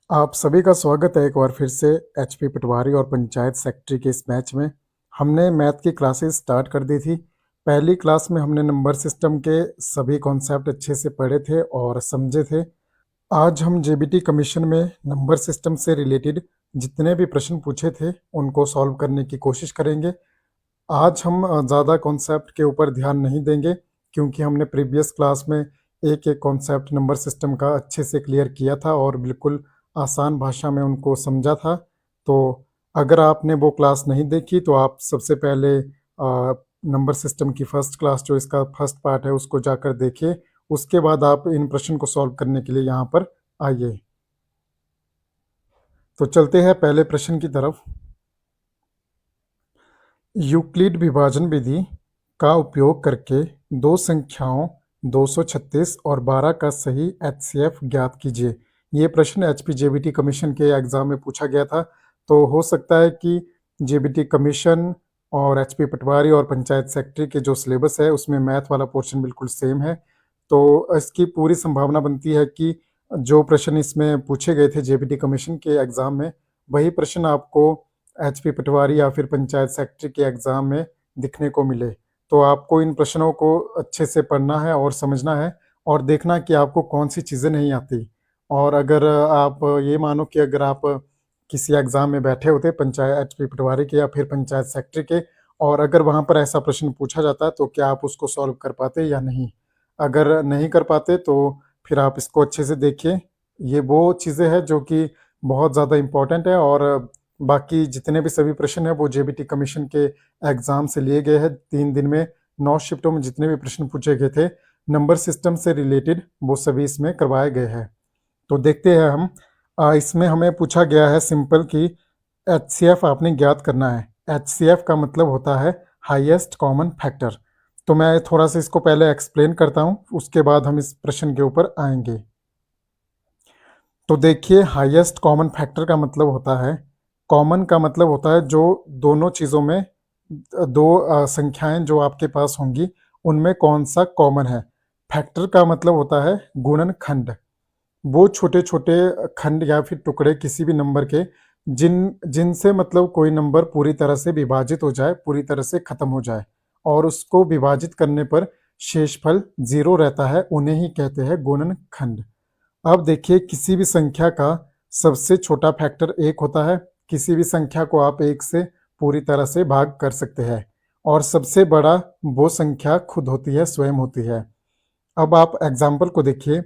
आप सभी का स्वागत है एक बार फिर से एचपी पटवारी और पंचायत सेक्रेटरी के इस बैच में। हमने मैथ की क्लासेस स्टार्ट कर दी थी। पहली क्लास में हमने नंबर सिस्टम के सभी कॉन्सेप्ट अच्छे से पढ़े थे और समझे थे। आज हम जेबीटी कमीशन में नंबर सिस्टम से रिलेटेड जितने भी प्रश्न पूछे थे उनको सॉल्व करने की कोशिश करेंगे। आज हम ज़्यादा कॉन्सेप्ट के ऊपर ध्यान नहीं देंगे क्योंकि हमने प्रीवियस क्लास में एक एक कॉन्सेप्ट नंबर सिस्टम का अच्छे से क्लियर किया था और बिल्कुल आसान भाषा में उनको समझा था। तो अगर आपने वो क्लास नहीं देखी तो आप सबसे पहले नंबर सिस्टम की फर्स्ट क्लास जो इसका फर्स्ट पार्ट है उसको जाकर देखिए। उसके बाद आप इन प्रश्न को सॉल्व करने के लिए यहाँ पर आइए। तो चलते हैं पहले प्रश्न की तरफ। यूक्लिड विभाजन विधि का उपयोग करके दो संख्याओं 236 और 12 का सही एचसीएफ ज्ञात कीजिए। ये प्रश्न एचपी जेबीटी कमीशन के एग्जाम में पूछा गया था। तो हो सकता है कि जेबीटी कमीशन और एचपी पटवारी और पंचायत सेक्रेटरी के जो सिलेबस है उसमें मैथ वाला पोर्शन बिल्कुल सेम है। तो इसकी पूरी संभावना बनती है कि जो प्रश्न इसमें पूछे गए थे जेबीटी कमीशन के एग्जाम में वही प्रश्न आपको एचपी पटवारी या फिर पंचायत सेक्रेटरी के एग्ज़ाम में दिखने को मिले। तो आपको इन प्रश्नों को अच्छे से पढ़ना है और समझना है और देखना कि आपको कौन सी चीज़ें नहीं आती। और अगर आप ये मानो कि अगर आप किसी एग्ज़ाम में बैठे होते पंचायत एचपी पटवारी के या फिर पंचायत सेक्रेटरी के और अगर वहाँ पर ऐसा प्रश्न पूछा जाता तो क्या आप उसको सॉल्व कर पाते या नहीं? अगर नहीं कर पाते तो फिर आप इसको अच्छे से देखिए। ये वो चीज़ें हैं जो कि बहुत ज़्यादा इम्पोर्टेंट है और बाकी जितने भी सभी प्रश्न हैं वो जेबीटी कमीशन के एग्ज़ाम से लिए गए हैं। 3 दिन में 9 शिफ्टों में जितने भी प्रश्न पूछे गए थे नंबर सिस्टम से रिलेटेड वो सभी इसमें करवाए गए हैं। तो देखते हैं हम। इसमें हमें पूछा गया है सिंपल कि एचसीएफ आपने ज्ञात करना है। एचसीएफ का मतलब होता है हाईएस्ट कॉमन फैक्टर। तो मैं थोड़ा सा इसको पहले एक्सप्लेन करता हूँ, उसके बाद हम इस प्रश्न के ऊपर आएंगे। तो देखिए, हाईएस्ट कॉमन फैक्टर का मतलब होता है, कॉमन का मतलब होता है जो दोनों चीज़ों में दो संख्याएं जो आपके पास होंगी उनमें कौन सा कॉमन है। फैक्टर का मतलब होता है गुणनखंड। वो छोटे छोटे खंड या फिर टुकड़े किसी भी नंबर के जिनसे मतलब कोई नंबर पूरी तरह से विभाजित हो जाए, पूरी तरह से खत्म हो जाए और उसको विभाजित करने पर शेषफल 0 रहता है, उन्हें ही कहते हैं गुणनखंड। अब देखिए, किसी भी संख्या का सबसे छोटा फैक्टर 1 होता है। किसी भी संख्या को आप 1 से पूरी तरह से भाग कर सकते हैं और सबसे बड़ा वो संख्या खुद होती है, स्वयं होती है। अब आप एग्जाम्पल को देखिए।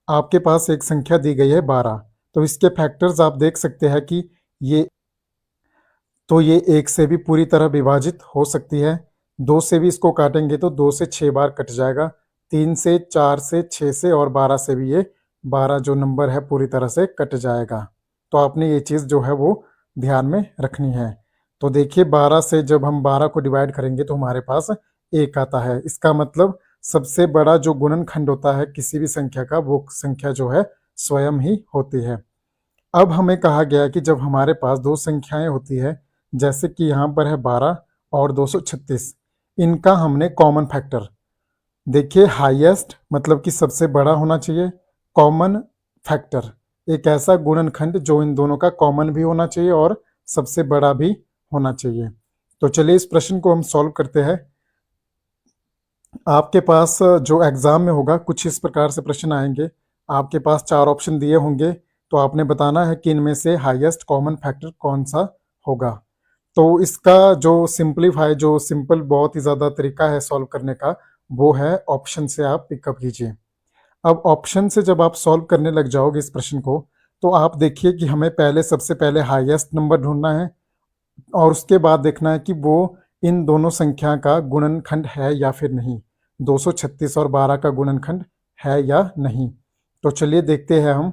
आपके पास एक संख्या दी गई है 12, तो इसके फैक्टर्स आप देख सकते हैं कि ये ये 1 से भी पूरी तरह विभाजित हो सकती है। 2 से भी इसको काटेंगे तो 2 से 6 बार कट जाएगा। 3 से, 4 से, 6 से और 12 से भी ये 12 जो नंबर है पूरी तरह से कट जाएगा। तो आपने ये चीज़ जो है वो ध्यान में रखनी है। तो देखिए, 12 से जब हम 12 को डिवाइड करेंगे तो हमारे पास 1 आता है। इसका मतलब सबसे बड़ा जो गुणनखंड होता है किसी भी संख्या का, वो संख्या जो है स्वयं ही होती है। अब हमें कहा गया है कि जब हमारे पास दो संख्याएं होती है, जैसे कि यहाँ पर है 12 और 236, इनका हमने कॉमन फैक्टर, देखिए हाईएस्ट मतलब कि सबसे बड़ा होना चाहिए, कॉमन फैक्टर एक ऐसा गुणनखंड जो इन दोनों का कॉमन भी होना चाहिए और सबसे बड़ा भी होना चाहिए। तो चलिए इस प्रश्न को हम सॉल्व करते हैं। आपके पास जो एग्जाम में होगा कुछ इस प्रकार से प्रश्न आएंगे। आपके पास 4 ऑप्शन दिए होंगे, तो आपने बताना है कि इनमें से हाईएस्ट कॉमन फैक्टर कौन सा होगा। तो इसका जो सिंपलीफाई, जो सिंपल बहुत ही ज़्यादा तरीका है सॉल्व करने का, वो है ऑप्शन से आप पिकअप कीजिए। अब ऑप्शन से जब आप सॉल्व करने लग जाओगे इस प्रश्न को, तो आप देखिए कि हमें पहले सबसे पहले हाईएस्ट नंबर ढूंढना है और उसके बाद देखना है कि वो इन दोनों संख्या का गुणनखंड है या फिर नहीं। 236 और 12 का गुणनखंड है या नहीं। तो चलिए देखते हैं हम।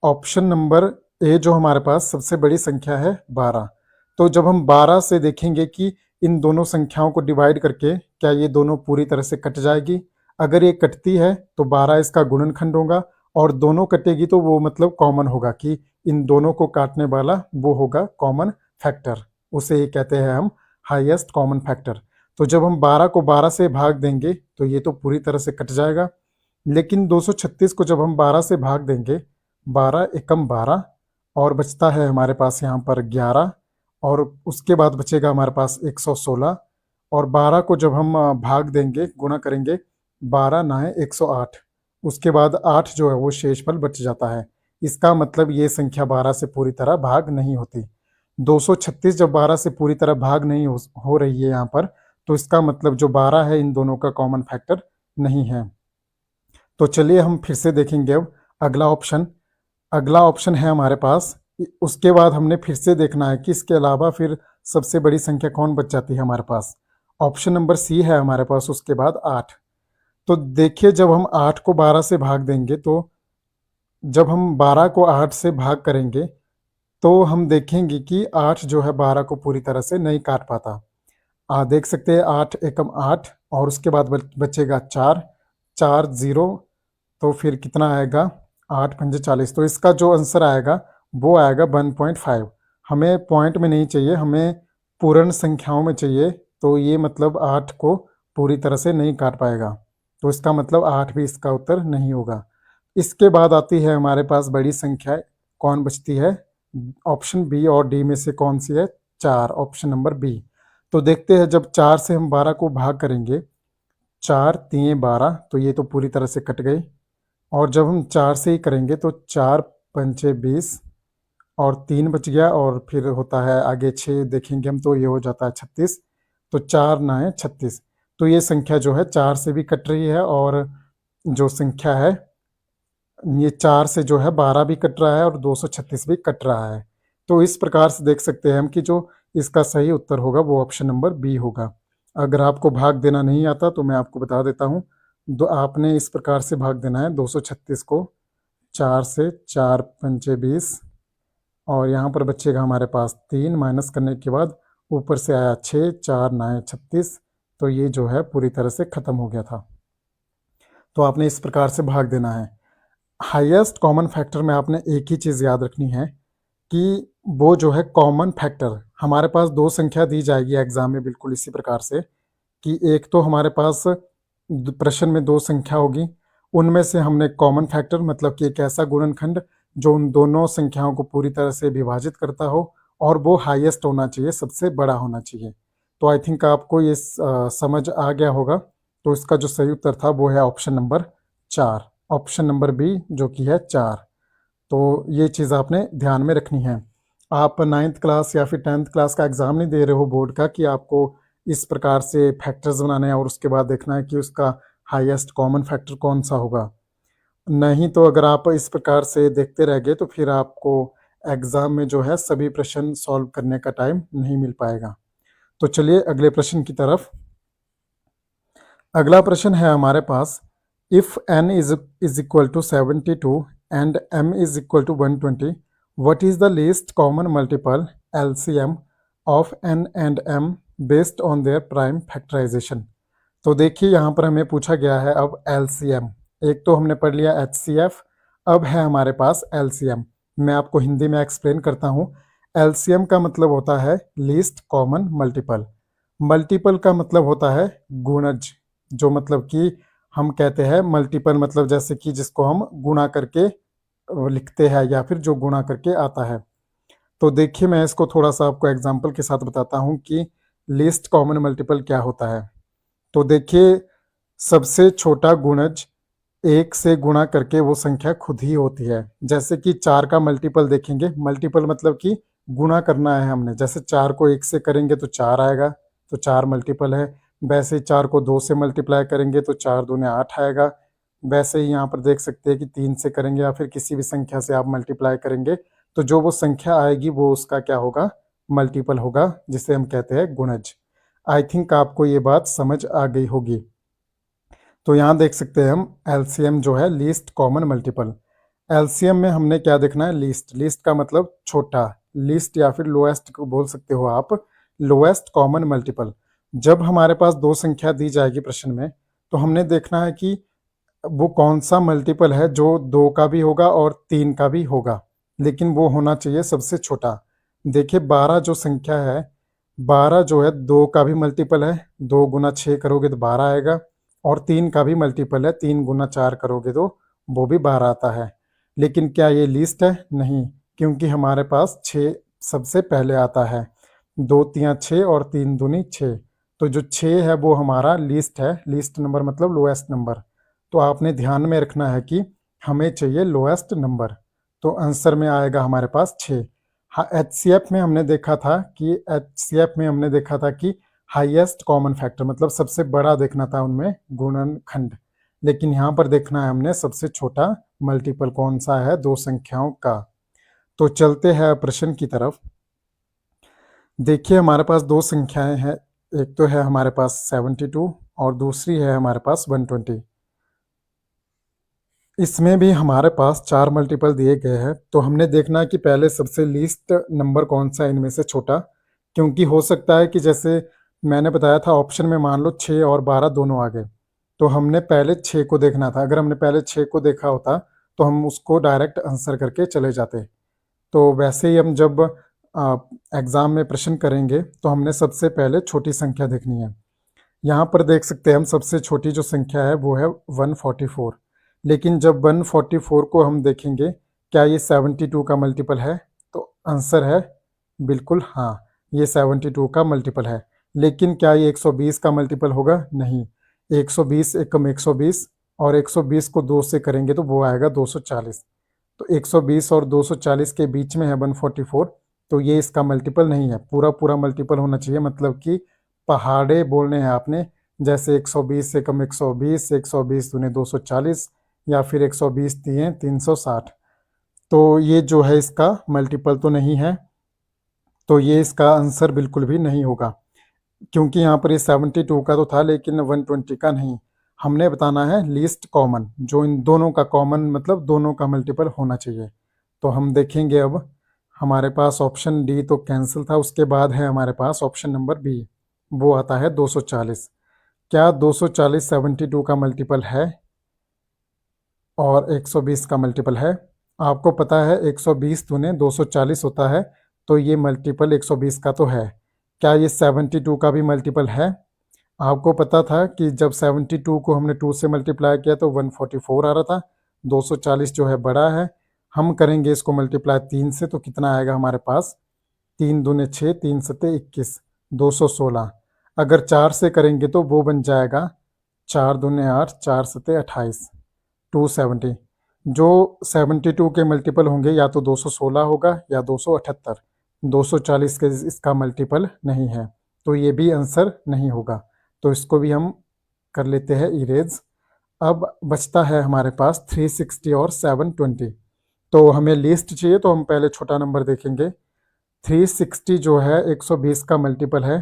ऑप्शन नंबर ए जो हमारे पास सबसे बड़ी संख्या है 12। तो जब हम 12 से देखेंगे कि इन दोनों संख्याओं को डिवाइड करके क्या ये दोनों पूरी तरह से कट जाएगी। अगर ये कटती है तो 12 इसका गुणनखंड होगा और दोनों कटेगी तो वो मतलब कॉमन होगा कि इन दोनों को काटने वाला वो होगा कॉमन फैक्टर। उसे ही कहते हैं हम हाईएस्ट कॉमन फैक्टर। तो जब हम 12 को 12 से भाग देंगे तो ये तो पूरी तरह से कट जाएगा, लेकिन 236 को जब हम 12 से भाग देंगे, 12 एकम 12 और बचता है हमारे पास यहाँ पर 11 और उसके बाद बचेगा हमारे पास 116 और 12 को जब हम भाग देंगे गुणा करेंगे 12 9 108 उसके बाद 8 जो है वो शेषफल बच जाता है। इसका मतलब ये संख्या 12 से पूरी तरह भाग नहीं होती। 236 जब 12 से पूरी तरह भाग नहीं हो रही है यहाँ पर, तो इसका मतलब जो 12 है इन दोनों का कॉमन फैक्टर नहीं है। तो चलिए हम फिर से देखेंगे अब अगला ऑप्शन। अगला ऑप्शन है हमारे पास, उसके बाद हमने फिर से देखना है कि इसके अलावा फिर सबसे बड़ी संख्या कौन बच जाती है हमारे पास। ऑप्शन नंबर सी है हमारे पास, उसके बाद 8। तो देखिए जब हम 8 को 12 से भाग देंगे, तो जब हम 12 को 8 से भाग करेंगे तो हम देखेंगे कि 8 जो है 12 को पूरी तरह से नहीं काट पाता। देख सकते हैं 8 एकम 8 और उसके बाद बचेगा 4 4 0, तो फिर कितना आएगा 8 पंजे 40। तो इसका जो आंसर आएगा वो आएगा 1.5। हमें पॉइंट में नहीं चाहिए, हमें पूर्ण संख्याओं में चाहिए। तो ये मतलब 8 को पूरी तरह से नहीं काट पाएगा, तो इसका मतलब 8 भी इसका उत्तर नहीं होगा। इसके बाद आती है हमारे पास बड़ी संख्या, कौन बचती है? ऑप्शन बी और डी में से कौन सी है? 4, ऑप्शन नंबर बी। तो देखते हैं जब 4 से हम 12 को भाग करेंगे, 4 3 12, तो ये तो पूरी तरह से कट गई। और जब हम 4 से ही करेंगे तो 4 पंचे 20 और 3 बच गया और फिर होता है आगे 6 देखेंगे हम तो ये हो जाता है 36। तो 4 9 36। तो ये संख्या जो है 4 से भी कट रही है और जो संख्या है ये 4 से जो है 12 भी कट रहा है और 236 भी कट रहा है। तो इस प्रकार से देख सकते हैं हम कि जो इसका सही उत्तर होगा वो ऑप्शन नंबर बी होगा। अगर आपको भाग देना नहीं आता तो मैं आपको बता देता हूँ। आपने इस प्रकार से भाग देना है 236 को 4 से, 4 पंचे 20 और यहाँ पर बचेगा हमारे पास 3, माइनस करने के बाद ऊपर से आया 6, 4 9 36। तो ये जो है पूरी तरह से ख़त्म हो गया था। तो आपने इस प्रकार से भाग देना है। हाईएस्ट कॉमन फैक्टर में आपने एक ही चीज़ याद रखनी है कि वो जो है कॉमन फैक्टर, हमारे पास दो संख्या दी जाएगी एग्जाम में बिल्कुल इसी प्रकार से कि एक तो हमारे पास प्रश्न में दो संख्या होगी, उनमें से हमने कॉमन फैक्टर मतलब कि एक ऐसा गुणनखंड जो उन दोनों संख्याओं को पूरी तरह से विभाजित करता हो और वो हाईएस्ट होना चाहिए, सबसे बड़ा होना चाहिए। तो आई थिंक आपको ये समझ आ गया होगा। तो इसका जो सही उत्तर था वो है option number 4, option number B जो कि है 4। तो ये चीज़ आपने ध्यान में रखनी है। आप 9th क्लास या फिर 10th क्लास का एग्ज़ाम नहीं दे रहे हो बोर्ड का कि आपको इस प्रकार से फैक्टर्स बनाने हैं और उसके बाद देखना है कि उसका हाईएस्ट कॉमन फैक्टर कौन सा होगा। नहीं तो अगर आप इस प्रकार से देखते रह गए तो फिर आपको एग्ज़ाम में जो है सभी प्रश्न सॉल्व करने का टाइम नहीं मिल पाएगा। तो चलिए अगले प्रश्न की तरफ। अगला प्रश्न है हमारे पास, if n is equal to 72 and m is equal to 120, what is the least common multiple LCM of n and m based on their prime factorization. तो देखिए यहाँ पर हमें पूछा गया है अब LCM। एक तो हमने पढ़ लिया HCF, अब है हमारे पास LCM। मैं आपको हिंदी में एक्सप्लेन करता हूँ। LCM का मतलब होता है लीस्ट कॉमन मल्टीपल, मल्टीपल का मतलब होता है गुणज, जो मतलब कि हम कहते हैं मल्टीपल मतलब जैसे कि जिसको हम गुणा करके लिखते हैं या फिर जो गुणा करके आता है। तो देखिए मैं इसको थोड़ा सा आपको एग्जांपल के साथ बताता हूँ कि लीस्ट कॉमन मल्टीपल क्या होता है। तो देखिए सबसे छोटा गुणज 1 से गुणा करके वो संख्या खुद ही होती है। जैसे कि 4 का मल्टीपल देखेंगे, मल्टीपल मतलब कि गुणा करना है हमने। जैसे 4 को 1 से करेंगे तो 4 आएगा, तो 4 मल्टीपल है। वैसे ही 4 को 2 से मल्टीप्लाई करेंगे तो 4 दूने 8 आएगा। वैसे ही यहाँ पर देख सकते हैं कि 3 से करेंगे या फिर किसी भी संख्या से आप मल्टीप्लाई करेंगे तो जो वो संख्या आएगी वो उसका क्या होगा? मल्टीपल होगा, जिसे हम कहते हैं गुणज। आई थिंक आपको ये बात समझ आ गई होगी। तो यहाँ देख सकते हैं हम LCM जो है लीस्ट कॉमन मल्टीपल। LCM में हमने क्या देखना है? लीस्ट। लीस्ट का मतलब छोटा, लीस्ट या फिर लोएस्ट को बोल सकते हो आप, लोएस्ट कॉमन मल्टीपल। जब हमारे पास दो संख्या दी जाएगी प्रश्न में तो हमने देखना है कि वो कौन सा मल्टीपल है जो 2 का भी होगा और 3 का भी होगा, लेकिन वो होना चाहिए सबसे छोटा। देखिए 12 जो संख्या है, 12 जो है 2 का भी मल्टीपल है, 2 गुना 6 करोगे तो 12 आएगा, और 3 का भी मल्टीपल है, 3 गुना 4 करोगे तो वो भी 12 आता है। लेकिन क्या ये लीस्ट है? नहीं, क्योंकि हमारे पास 6 सबसे पहले आता है। 2 तियां 6 और 3 दूनी 6। तो जो 6 है वो हमारा लीस्ट है। लीस्ट नंबर मतलब लोएस्ट नंबर। तो आपने ध्यान में रखना है कि हमें चाहिए लोएस्ट नंबर। तो आंसर में आएगा हमारे पास 6। हाँ, एचसीएफ में हमने देखा था कि हाईएस्ट कॉमन फैक्टर मतलब सबसे बड़ा देखना था उनमें गुणनखंड। लेकिन यहाँ पर देखना है हमने सबसे छोटा मल्टीपल कौन सा है दो संख्याओं का। तो चलते हैं प्रश्न की तरफ। देखिए हमारे पास दो संख्याएं हैं। एक तो है हमारे पास 72 और दूसरी है हमारे पास 120। इसमें भी हमारे पास 4 मल्टीपल दिए गए हैं। तो हमने देखना है कि पहले सबसे लीस्ट नंबर कौन सा है इनमें से छोटा, क्योंकि हो सकता है कि जैसे मैंने बताया था ऑप्शन में मान लो 6 और 12 दोनों आ गए, तो हमने पहले 6 को देखना था। अगर हमने पहले 6 को देखा होता तो हम उसको डायरेक्ट आंसर करके चले जाते। तो वैसे ही हम जब एग्ज़ाम में प्रश्न करेंगे तो हमने सबसे पहले छोटी संख्या देखनी है। यहाँ पर देख सकते हैं हम सबसे छोटी जो संख्या है वो है 144। लेकिन जब 144 को हम देखेंगे क्या ये 72 का मल्टीपल है, तो आंसर है बिल्कुल हाँ, ये 72 का मल्टीपल है। लेकिन क्या ये 120 का मल्टीपल होगा? नहीं। 120 एकम 120 और 120 को 2 से करेंगे तो वो आएगा 240। तो 120 और 240 के बीच में है 144, तो ये इसका मल्टीपल नहीं है। पूरा पूरा मल्टीपल होना चाहिए, मतलब कि पहाड़े बोलने हैं आपने। जैसे 120 से कम 120, 120 दूने 240 या फिर 120 दिए 360। तो ये जो है इसका मल्टीपल तो नहीं है, तो ये इसका आंसर बिल्कुल भी नहीं होगा। क्योंकि यहाँ पर ये 72 का तो था लेकिन 120 का नहीं। हमने बताना है लीस्ट कॉमन, जो इन दोनों का कॉमन मतलब दोनों का मल्टीपल होना चाहिए। तो हम देखेंगे अब हमारे पास ऑप्शन डी तो कैंसिल था, उसके बाद है हमारे पास ऑप्शन नंबर बी, वो आता है 240। क्या 240 72 का मल्टीपल है और 120 का मल्टीपल है? आपको पता है 120 दूने 240 होता है, तो ये मल्टीपल 120 का तो है। क्या ये 72 का भी मल्टीपल है? आपको पता था कि जब 72 को हमने 2 से मल्टीप्लाई किया तो 144 आ रहा था। 240 जो है बड़ा है। हम करेंगे इसको मल्टीप्लाई 3 से तो कितना आएगा हमारे पास? 3 दूने 6, 3 सत्ते 21, 216। अगर 4 से करेंगे तो वो बन जाएगा 4 दूने 8, 4 सत्ते 28, 270। जो 72 के मल्टीपल होंगे या तो 216 होगा या 278। 240 के इसका मल्टीपल नहीं है, तो ये भी आंसर नहीं होगा। तो इसको भी हम कर लेते हैं इरेज। अब बचता है हमारे पास 360 और 720। तो हमें लिस्ट चाहिए तो हम पहले छोटा नंबर देखेंगे। 360 जो है 120 का मल्टीपल है।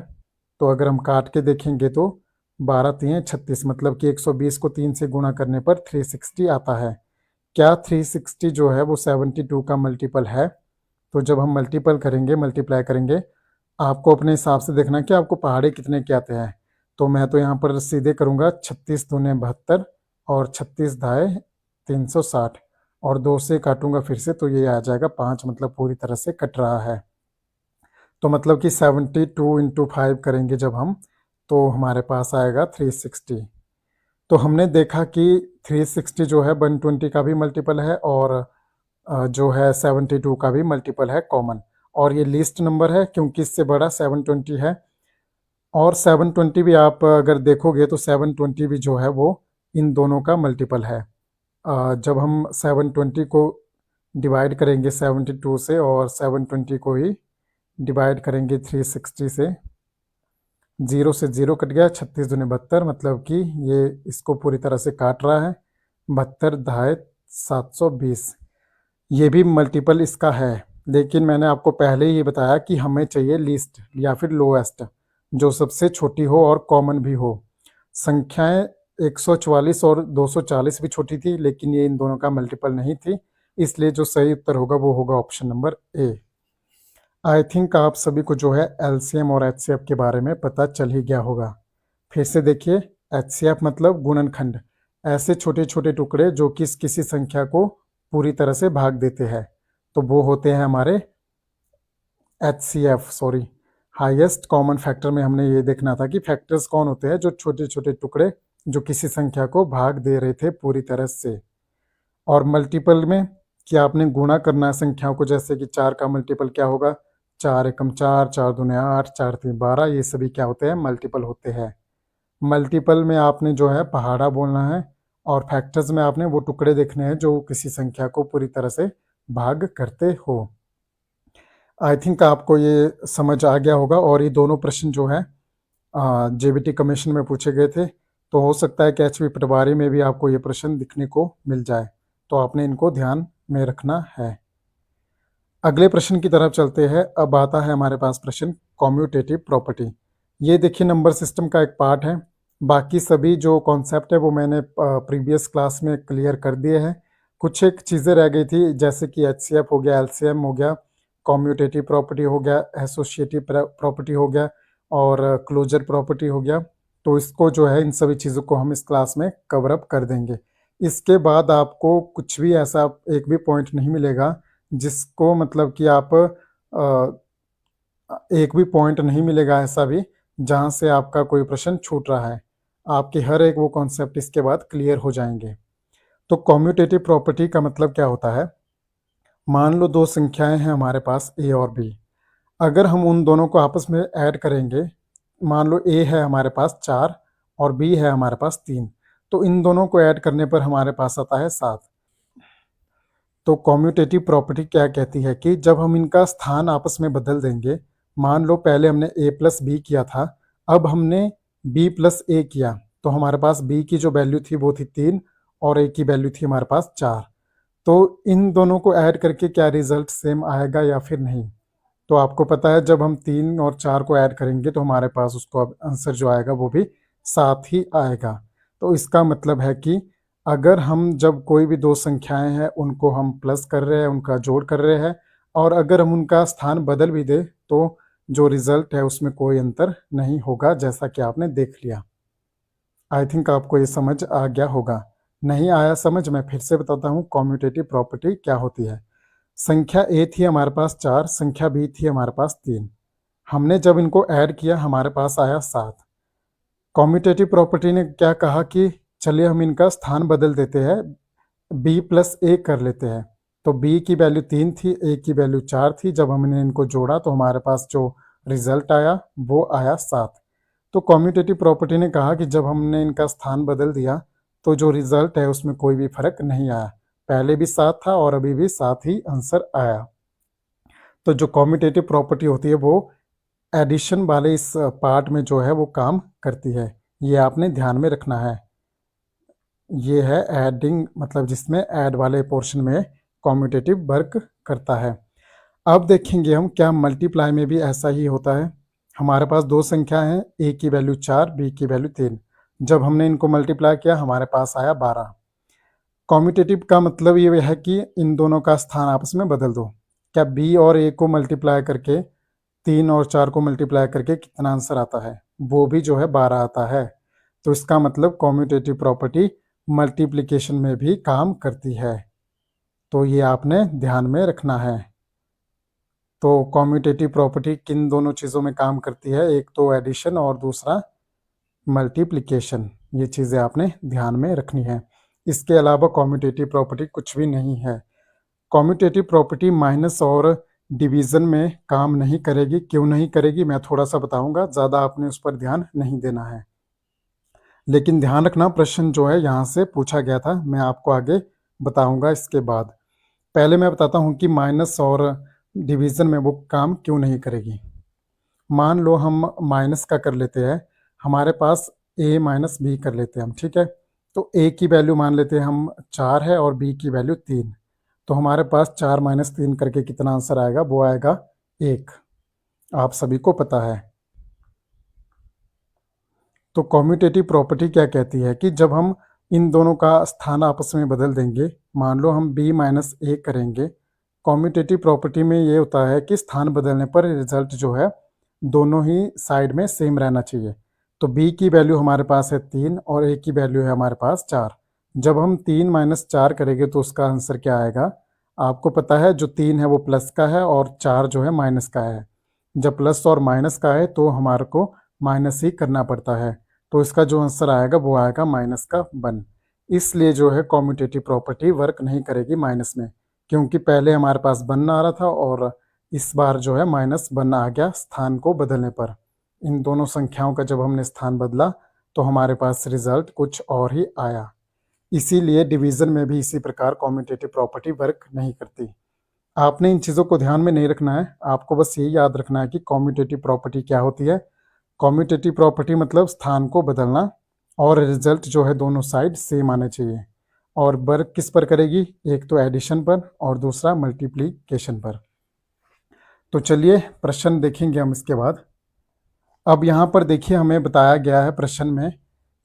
तो अगर हम काट के देखेंगे तो 12 3 36, मतलब कि 120 को 3 से गुणा करने पर 360 आता है। क्या 360 जो है वो 72 का मल्टीपल है? तो जब हम मल्टीप्लाई करेंगे, आपको अपने हिसाब से देखना कि आपको पहाड़े कितने के आते हैं। तो मैं तो यहाँ पर सीधे करूँगा 36 दूने 72 और 36 धाए 360 और 2 से काटूंगा फिर से तो ये आ जाएगा 5, मतलब पूरी तरह से कट रहा है। तो मतलब कि 72 इंटू 5 करेंगे जब हम, तो हमारे पास आएगा 360। तो हमने देखा कि 360 जो है 120 का भी मल्टीपल है और जो है 72 का भी मल्टीपल है कॉमन, और ये लीस्ट नंबर है क्योंकि इससे बड़ा 720 है। और 720 भी आप अगर देखोगे तो 720 भी जो है वो इन दोनों का मल्टीपल है। जब हम 720 को डिवाइड करेंगे 72 से और 720 को ही डिवाइड करेंगे 360 से, 0 से 0 कट गया, 36 दूने 72, मतलब कि ये इसको पूरी तरह से काट रहा है। 72 धाए 720, ये भी मल्टीपल इसका है। लेकिन मैंने आपको पहले ही बताया कि हमें चाहिए लीस्ट या फिर लोएस्ट, जो सबसे छोटी हो और कॉमन भी हो। संख्याएं 144 और 240 भी छोटी थी, लेकिन ये इन दोनों का मल्टीपल नहीं थी, इसलिए जो सही उत्तर होगा वो होगा option number A. I think आप सभी को जो है एलसीएम और एचसीएफ के बारे में पता चल ही गया होगा। फिर से देखिए, एचसीएफ मतलब गुणनखंड, ऐसे छोटे छोटे टुकड़े जो किसी संख्या को पूरी तरह से भाग देते हैं, तो वो होते हैं हमारे HCF. Sorry, highest common factor में हमने ये देखना था कि फैक्टर्स कौन होते हैं जो छोटे छोटे टुकड़े जो किसी संख्या को भाग दे रहे थे पूरी तरह से। और मल्टीपल में कि आपने गुणा करना है संख्याओं को, जैसे कि 4 का मल्टीपल क्या होगा, 4 एकम 4, 4 दूने 8, 4 तीन 12, ये सभी क्या होते हैं, मल्टीपल होते हैं। मल्टीपल में आपने जो है पहाड़ा बोलना है, और फैक्टर्स में आपने वो टुकड़े देखने हैं जो किसी संख्या को पूरी तरह से भाग करते हो। आई थिंक आपको ये समझ आ गया होगा, और ये दोनों प्रश्न जो है जेबीटी कमीशन में पूछे गए थे, तो हो सकता है कि एचपी पटवारी में भी आपको ये प्रश्न दिखने को मिल जाए, तो आपने इनको ध्यान में रखना है। अगले प्रश्न की तरफ चलते हैं। अब आता है हमारे पास प्रश्न कॉम्यूटेटिव प्रॉपर्टी। ये देखिए नंबर सिस्टम का एक पार्ट है। बाकी सभी जो कॉन्सेप्ट है वो मैंने प्रीवियस क्लास में क्लियर कर दिए हैं। कुछ एक चीज़ें रह गई थी, जैसे कि एचसीएफ हो गया, एलसीएम हो गया, कॉम्यूटेटिव प्रॉपर्टी हो गया, एसोसिएटिव प्रॉपर्टी हो गया, और क्लोजर प्रॉपर्टी हो गया। तो इसको जो है, इन सभी चीज़ों को हम इस क्लास में कवर अप कर देंगे। इसके बाद आपको कुछ भी ऐसा एक भी पॉइंट नहीं मिलेगा जिसको मतलब कि आप एक भी पॉइंट नहीं मिलेगा ऐसा भी जहाँ से आपका कोई प्रश्न छूट रहा है। आपके हर एक वो कॉन्सेप्ट इसके बाद क्लियर हो जाएंगे। तो कॉम्यूटेटिव प्रॉपर्टी का मतलब क्या होता है, मान लो दो संख्याएं हैं हमारे पास ए और बी। अगर हम उन दोनों को आपस में ऐड करेंगे, मान लो ए है हमारे पास 4 और बी है हमारे पास 3, तो इन दोनों को ऐड करने पर हमारे पास आता है 7। तो कॉम्यूटेटिव प्रॉपर्टी क्या कहती है कि जब हम इनका स्थान आपस में बदल देंगे, मान लो पहले हमने a प्लस बी किया था, अब हमने b प्लस ए किया, तो हमारे पास b की जो वैल्यू थी वो थी 3 और a की वैल्यू थी हमारे पास 4। तो इन दोनों को ऐड करके क्या रिजल्ट सेम आएगा या फिर नहीं? तो आपको पता है जब हम 3 और 4 को ऐड करेंगे तो हमारे पास उसको अब आंसर जो आएगा वो भी 7 ही आएगा। तो इसका मतलब है कि अगर हम जब कोई भी दो संख्याएं हैं उनको हम प्लस कर रहे हैं, उनका जोड़ कर रहे हैं, और अगर हम उनका स्थान बदल भी दें तो जो रिजल्ट है उसमें कोई अंतर नहीं होगा, जैसा कि आपने देख लिया। आई थिंक आपको ये समझ आ गया होगा। नहीं आया समझ, मैं फिर से बताता हूँ कॉम्यूटेटिव प्रॉपर्टी क्या होती है। संख्या ए थी हमारे पास 4, संख्या बी थी हमारे पास 3। हमने जब इनको ऐड किया हमारे पास आया 7। कॉम्यूटेटिव प्रॉपर्टी ने क्या कहा कि चलिए हम इनका स्थान बदल देते हैं, b प्लस ए कर लेते हैं। तो b की वैल्यू 3 थी, a की वैल्यू 4 थी, जब हमने इनको जोड़ा तो हमारे पास जो रिजल्ट आया वो आया 7। तो कॉम्यूटेटिव प्रॉपर्टी ने कहा कि जब हमने इनका स्थान बदल दिया तो जो रिजल्ट है उसमें कोई भी फर्क नहीं आया, पहले भी 7 था और अभी भी 7 ही आंसर आया। तो जो कॉम्यूटेटिव प्रॉपर्टी होती है वो एडिशन वाले इस पार्ट में जो है वो काम करती है, ये आपने ध्यान में रखना है। ये है एडिंग, मतलब जिसमें ऐड वाले पोर्शन में कॉम्यूटेटिव वर्क करता है। अब देखेंगे हम क्या मल्टीप्लाई में भी ऐसा ही होता है। हमारे पास दो संख्या हैं, ए की वैल्यू 4, बी की वैल्यू 3। जब हमने इनको मल्टीप्लाई किया हमारे पास आया 12। कॉम्यूटेटिव का मतलब ये है कि इन दोनों का स्थान आपस में बदल दो। क्या बी और ए को मल्टीप्लाई करके 3 और 4 को मल्टीप्लाई करके कितना आंसर आता है? वो भी जो है 12 आता है। तो इसका मतलब कॉम्यूटेटिव प्रॉपर्टी मल्टीप्लिकेशन में भी काम करती है, तो ये आपने ध्यान में रखना है। तो कॉम्यूटेटिव प्रॉपर्टी किन दोनों चीज़ों में काम करती है, एक तो एडिशन और दूसरा मल्टीप्लिकेशन, ये चीज़ें आपने ध्यान में रखनी है। इसके अलावा कॉम्यूटेटिव प्रॉपर्टी कुछ भी नहीं है। कॉम्यूटेटिव प्रॉपर्टी माइनस और डिवीज़न में काम नहीं करेगी। क्यों नहीं करेगी मैं थोड़ा सा बताऊंगा, ज़्यादा आपने उस पर ध्यान नहीं देना है। लेकिन ध्यान रखना प्रश्न जो है यहाँ से पूछा गया था, मैं आपको आगे बताऊंगा इसके बाद। पहले मैं बताता हूँ कि माइनस और डिवीज़न में वो काम क्यों नहीं करेगी। मान लो हम माइनस का कर लेते हैं, हमारे पास a माइनस बी कर लेते हैं हम, ठीक है। तो a की वैल्यू मान लेते हैं हम 4 है और b की वैल्यू 3। तो हमारे पास 4 माइनस 3 करके कितना आंसर आएगा, वो आएगा 1। आप सभी को पता है। तो कॉम्यूटेटिव प्रॉपर्टी क्या कहती है कि जब हम इन दोनों का स्थान आपस में बदल देंगे, मान लो हम b माइनस ए करेंगे, कॉम्यूटेटिव प्रॉपर्टी में ये होता है कि स्थान बदलने पर रिजल्ट जो है दोनों ही साइड में सेम रहना चाहिए। तो b की वैल्यू हमारे पास है 3 और a की वैल्यू है हमारे पास 4। जब हम 3 माइनस 4 करेंगे तो उसका आंसर क्या आएगा? आपको पता है जो 3 है वो प्लस का है और 4 जो है माइनस का है। जब प्लस और माइनस का है तो हमारे को माइनस ही करना पड़ता है, तो इसका जो आंसर आएगा वो आएगा -1। इसलिए जो है कॉम्यूटेटिव प्रॉपर्टी वर्क नहीं करेगी माइनस में, क्योंकि पहले हमारे पास 1 आ रहा था और इस बार जो है -1 आ गया स्थान को बदलने पर। इन दोनों संख्याओं का जब हमने स्थान बदला तो हमारे पास रिजल्ट कुछ और ही आया। इसीलिए डिवीज़न में भी इसी प्रकार कम्यूटेटिव प्रॉपर्टी वर्क नहीं करती। आपने इन चीज़ों को ध्यान में नहीं रखना है, आपको बस यही याद रखना है कि कम्यूटेटिव प्रॉपर्टी क्या होती है। कम्यूटेटिव प्रॉपर्टी मतलब स्थान को बदलना और रिजल्ट जो है दोनों साइड सेम आने चाहिए। और वर्क किस पर करेगी? एक तो एडिशन पर और दूसरा मल्टीप्लिकेशन पर। तो चलिए प्रश्न देखेंगे हम इसके बाद। अब यहाँ पर देखिए हमें बताया गया है प्रश्न में,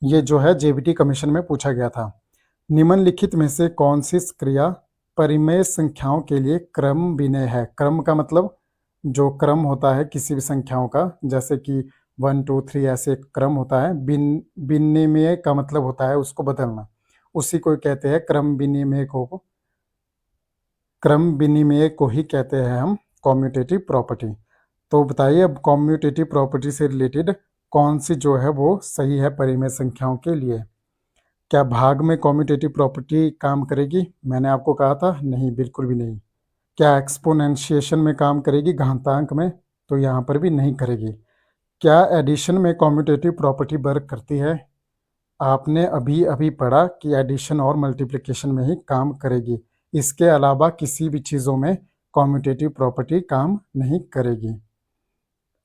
ये जो है जेबीटी कमीशन में पूछा गया था, निम्नलिखित में से कौन सी क्रिया परिमेय संख्याओं के लिए क्रम विनय है। क्रम का मतलब जो क्रम होता है किसी भी संख्याओं का, जैसे कि 1 2 3 ऐसे क्रम होता है। विनिमेय का मतलब होता है उसको बदलना, उसी को कहते हैं क्रम विनिमेय को। क्रम विनिमेय को ही कहते हैं हम कम्यूटेटिव प्रॉपर्टी। तो बताइए अब कम्यूटेटिव प्रॉपर्टी से रिलेटेड कौन सी जो है वो सही है परिमेय संख्याओं के लिए। क्या भाग में कम्यूटेटिव प्रॉपर्टी काम करेगी? मैंने आपको कहा था नहीं, बिल्कुल भी नहीं। क्या एक्सपोनेंशिएशन में काम करेगी, घातांक में? तो यहाँ पर भी नहीं करेगी। क्या एडिशन में कम्यूटेटिव प्रॉपर्टी वर्क करती है? आपने अभी अभी पढ़ा कि एडिशन और मल्टीप्लिकेशन में ही काम करेगी, इसके अलावा किसी भी चीज़ों में कम्यूटेटिव प्रॉपर्टी काम नहीं करेगी।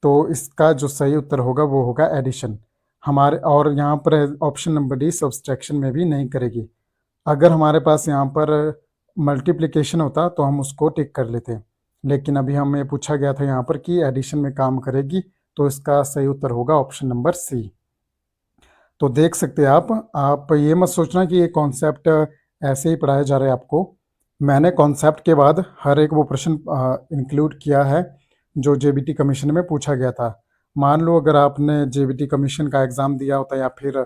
तो इसका जो सही उत्तर होगा वो होगा एडिशन हमारे। और यहाँ पर ऑप्शन नंबर डी सब्सट्रैक्शन में भी नहीं करेगी। अगर हमारे पास यहाँ पर मल्टीप्लिकेशन होता तो हम उसको टिक कर लेते, लेकिन अभी हमें पूछा गया था यहाँ पर कि एडिशन में काम करेगी, तो इसका सही उत्तर होगा ऑप्शन नंबर सी। तो देख सकते हैं आप ये मत सोचना कि ये कॉन्सेप्ट ऐसे ही पढ़ाया जा रहा है आपको। मैंने कॉन्सेप्ट के बाद हर एक वो प्रश्न इंक्लूड किया है जो जेबीटी कमीशन में पूछा गया था। मान लो अगर आपने जेबीटी कमीशन का एग्ज़ाम दिया होता या फिर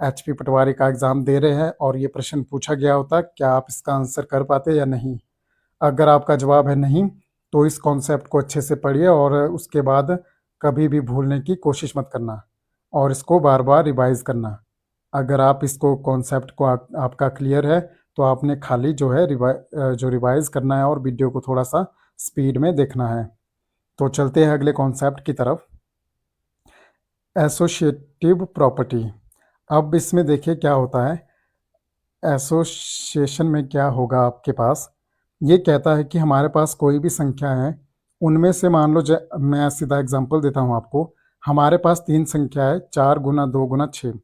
एचपी पटवारी का एग्ज़ाम दे रहे हैं और ये प्रश्न पूछा गया होता, क्या आप इसका आंसर कर पाते या नहीं? अगर आपका जवाब है नहीं, तो इस कॉन्सेप्ट को अच्छे से पढ़िए और उसके बाद कभी भी भूलने की कोशिश मत करना और इसको बार बार रिवाइज़ करना। अगर आप इसको कॉन्सेप्ट को आपका क्लियर है तो आपने खाली जो है रिवाइज़ करना है और वीडियो को थोड़ा सा स्पीड में देखना है। तो चलते हैं अगले कॉन्सेप्ट की तरफ, एसोसिएटिव प्रॉपर्टी। अब इसमें देखिए क्या होता है, एसोसिएशन में क्या होगा आपके पास, ये कहता है कि हमारे पास कोई भी संख्या है, उनमें से मान लो मैं सीधा एग्जांपल देता हूँ आपको, हमारे पास 3 संख्या है 4 गुना 2 गुना 6।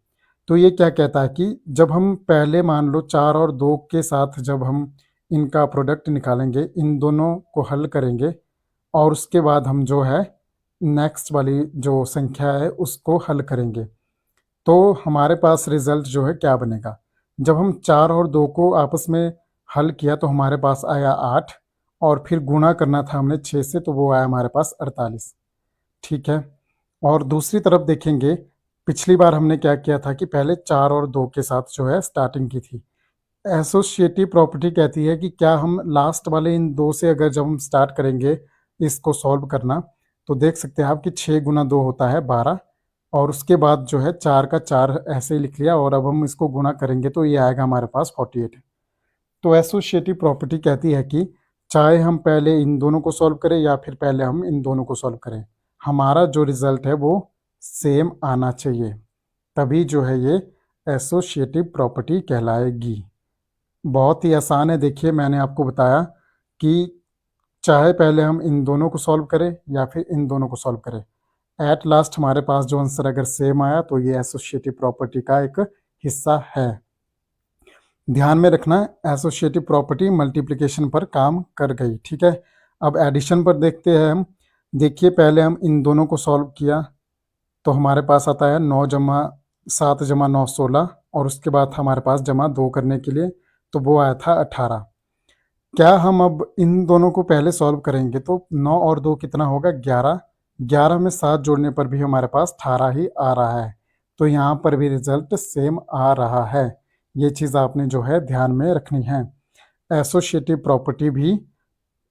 तो ये क्या कहता है कि जब हम पहले मान लो 4 और 2 के साथ जब हम इनका प्रोडक्ट निकालेंगे, इन दोनों को हल करेंगे और उसके बाद हम जो है नेक्स्ट वाली जो संख्या है उसको हल करेंगे, तो हमारे पास रिजल्ट जो है क्या बनेगा। जब हम 4 और 2 को आपस में हल किया तो हमारे पास आया 8 और फिर गुणा करना था हमने 6 से, तो वो आया हमारे पास 48। ठीक है। और दूसरी तरफ देखेंगे, पिछली बार हमने क्या किया था कि पहले 4 और 2 के साथ जो है स्टार्टिंग की थी। एसोसिएटिव प्रॉपर्टी कहती है कि क्या हम लास्ट वाले इन 2 से अगर जब हम स्टार्ट करेंगे इसको सॉल्व करना, तो देख सकते हैं आप कि 6 गुना 2 होता है 12 और उसके बाद जो है 4 का 4 ऐसे ही लिख लिया और अब हम इसको गुणा करेंगे तो ये आएगा हमारे पास 48। तो एसोसिएटिव प्रॉपर्टी कहती है कि चाहे हम पहले इन दोनों को सॉल्व करें या फिर पहले हम इन दोनों को सॉल्व करें, हमारा जो रिजल्ट है वो सेम आना चाहिए, तभी जो है ये एसोसिएटिव प्रॉपर्टी कहलाएगी। बहुत ही आसान है, देखिए मैंने आपको बताया कि चाहे पहले हम इन दोनों को सॉल्व करें या फिर इन दोनों को सॉल्व करें, एट लास्ट हमारे पास जो आंसर अगर सेम आया तो ये एसोसिएटिव प्रॉपर्टी का एक हिस्सा है। ध्यान में रखना, एसोसिएटिव प्रॉपर्टी मल्टीप्लिकेशन पर काम कर गई। ठीक है। अब एडिशन पर देखते हैं हम। देखिए पहले हम इन दोनों को सॉल्व किया तो हमारे पास आता है 9 जमा 7 जमा 9 16 और उसके बाद हमारे पास जमा 2 करने के लिए, तो वो आया था 18। क्या हम अब इन दोनों को पहले सॉल्व करेंगे तो 9 और 2 कितना होगा 11, 11 में 7 जोड़ने पर भी हमारे पास 18 ही आ रहा है, तो यहाँ पर भी रिजल्ट सेम आ रहा है। ये चीज़ आपने जो है ध्यान में रखनी है। एसोसिएटिव प्रॉपर्टी भी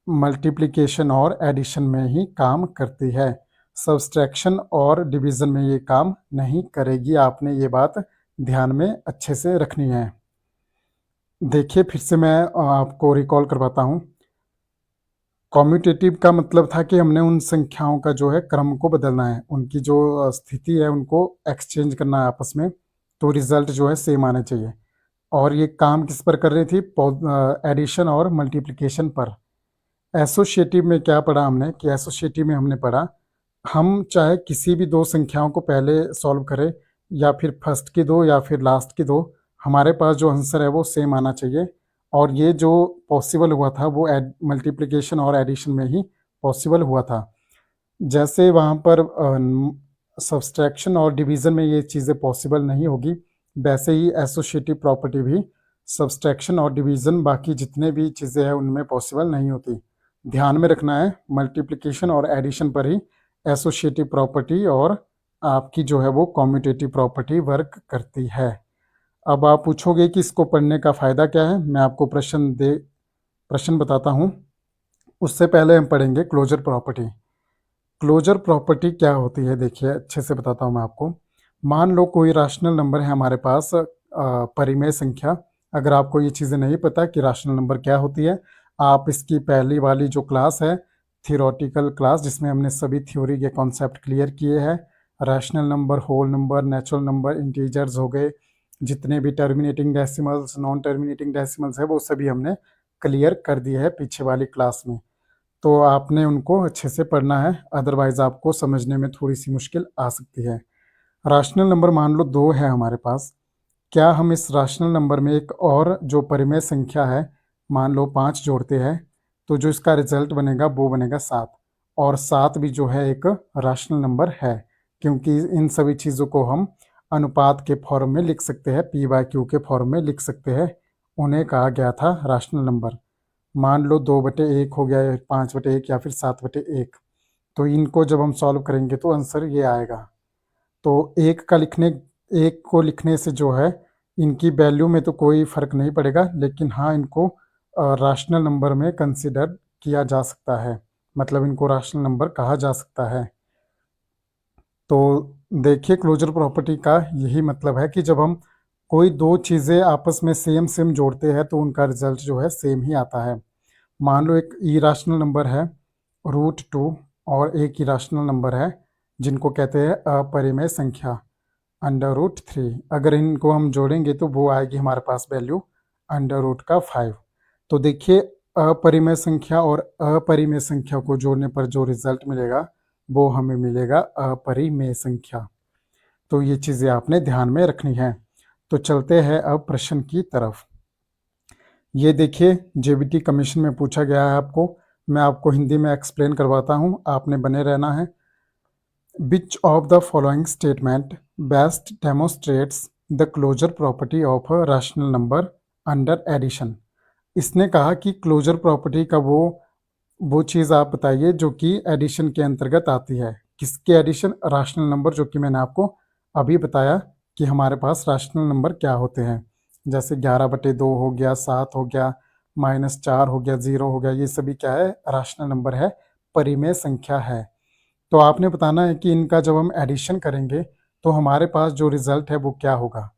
मल्टीप्लिकेशन और एडिशन में ही काम करती है, सब्सट्रैक्शन और डिवीज़न में ये काम नहीं करेगी। आपने ये बात ध्यान में अच्छे से रखनी है। देखिए फिर से मैं आपको रिकॉल करवाता हूँ। कॉम्यूटेटिव का मतलब था कि हमने उन संख्याओं का जो है क्रम को बदलना है, उनकी जो स्थिति है उनको एक्सचेंज करना है आपस में, तो रिजल्ट जो है सेम आना चाहिए। और ये काम किस पर कर रही थी? एडिशन और मल्टीप्लिकेशन पर। एसोसिएटिव में क्या पढ़ा हमने कि एसोसिएटिव में हमने पढ़ा हम चाहे किसी भी दो संख्याओं को पहले सॉल्व करें या फिर फर्स्ट की दो या फिर लास्ट की दो, हमारे पास जो आंसर है वो सेम आना चाहिए। और ये जो पॉसिबल हुआ था वो मल्टीप्लिकेशन और एडिशन में ही पॉसिबल हुआ था। जैसे वहाँ पर सब्सट्रैक्शन और डिवीज़न में ये चीज़ें पॉसिबल नहीं होगी, वैसे ही एसोसिएटिव प्रॉपर्टी भी सब्सट्रैक्शन और डिवीज़न बाकी जितने भी चीज़ें हैं उनमें पॉसिबल नहीं होती। ध्यान में रखना है मल्टीप्लिकेशन और एडिशन पर ही एसोसिएटिव प्रॉपर्टी और आपकी जो है वो कॉम्यूटेटिव प्रॉपर्टी वर्क करती है। अब आप पूछोगे कि इसको पढ़ने का फ़ायदा क्या है? मैं आपको प्रश्न बताता हूँ। उससे पहले हम पढ़ेंगे क्लोजर प्रॉपर्टी। क्लोजर प्रॉपर्टी क्या होती है? देखिए अच्छे से बताता हूँ मैं आपको। मान लो कोई रैशनल नंबर है हमारे पास, परिमेय संख्या। अगर आपको ये चीज़ें नहीं पता कि रैशनल नंबर क्या होती है, आप इसकी पहली वाली जो क्लास है थियोरेटिकल क्लास जिसमें हमने सभी थ्योरी के कॉन्सेप्ट क्लियर किए हैं, rational number, whole number, natural number, integers हो गए, जितने भी terminating decimals, non terminating decimals है वो सभी हमने क्लियर कर दिए है पीछे वाली क्लास में। तो आपने उनको अच्छे से पढ़ना है, अदरवाइज़ आपको समझने में थोड़ी सी मुश्किल आ सकती है। राशनल नंबर मान लो 2 है हमारे पास। क्या हम इस राशनल नंबर में एक और जो परिमेय संख्या है मान लो 5 जोड़ते हैं, तो जो इसका रिजल्ट बनेगा वो बनेगा 7। और 7 भी जो है एक राशनल नंबर है, क्योंकि इन सभी चीज़ों को हम अनुपात के फॉर्म में लिख सकते हैं, P/Q के फॉर्म में लिख सकते हैं। उन्हें कहा गया था राशनल नंबर। मान लो 2/1 हो गया, 5/1 या फिर 7/1। तो इनको जब हम सॉल्व करेंगे तो आंसर ये आएगा। तो एक को लिखने से जो है इनकी वैल्यू में तो कोई फ़र्क नहीं पड़ेगा, लेकिन हाँ इनको राशनल नंबर में कंसिडर किया जा सकता है, मतलब इनको राशनल नंबर कहा जा सकता है। तो देखिए क्लोजर प्रॉपर्टी का यही मतलब है कि जब हम कोई दो चीज़ें आपस में सेम सेम जोड़ते हैं तो उनका रिजल्ट जो है सेम ही आता है। मान लो एक इरेशनल नंबर है √2 और एक इरेशनल नंबर है जिनको कहते हैं अपरिमेय संख्या √3। अगर इनको हम जोड़ेंगे तो वो आएगी हमारे पास वैल्यू √5। तो देखिए अपरिमेय संख्या और अपरिमेय संख्या को जोड़ने पर जो रिजल्ट मिलेगा वो हमें मिलेगा अपरिमेय संख्या। तो ये चीज़ें आपने ध्यान में रखनी है। तो चलते हैं अब प्रश्न की तरफ। ये देखिए जेबीटी कमीशन में पूछा गया है आपको, मैं आपको हिंदी में एक्सप्लेन करवाता हूँ, आपने बने रहना है। Which of the following statement best demonstrates the closure property of a rational number under addition. इसने कहा कि क्लोजर प्रॉपर्टी का वो चीज़ आप बताइए जो कि एडिशन के अंतर्गत आती है। किसके एडिशन? रैशनल नंबर, जो कि मैंने आपको अभी बताया कि हमारे पास रैशनल नंबर क्या होते हैं। जैसे 11/2 हो गया, 7 हो गया, -4 हो गया, 0 हो गया, ये सभी क्या है? रैशनल नंबर है, परिमेय संख्या है। तो आपने बताना है कि इनका जब हम एडिशन करेंगे तो हमारे पास जो रिजल्ट है वो क्या होगा।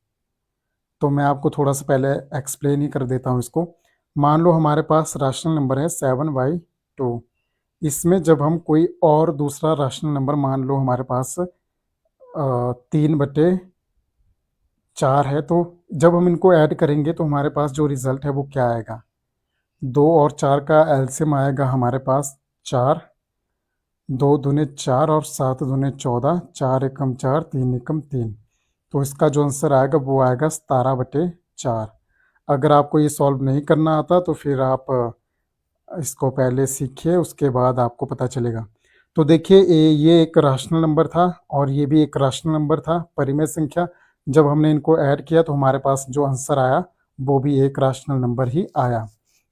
तो मैं आपको थोड़ा सा पहले एक्सप्लेन ही कर देता हूँ इसको। मान लो हमारे पास रैशनल नंबर है 7/2। इसमें जब हम कोई और दूसरा रैशनल नंबर मान लो हमारे पास 3/4 है, तो जब हम इनको ऐड करेंगे तो हमारे पास जो रिजल्ट है वो क्या आएगा? 2 और 4 का एलसीएम आएगा हमारे पास 4, 2 दूने 4 और 7 दूने 14, 4 एकम 4, 3 एकम 3। तो इसका जो आंसर आएगा वो आएगा 17/4। अगर आपको ये सॉल्व नहीं करना आता तो फिर आप इसको पहले सीखिए, उसके बाद आपको पता चलेगा। तो देखिए ये एक रैशनल नंबर था और ये भी एक रैशनल नंबर था, परिमेय संख्या। जब हमने इनको ऐड किया तो हमारे पास जो आंसर आया वो भी एक रैशनल नंबर ही आया,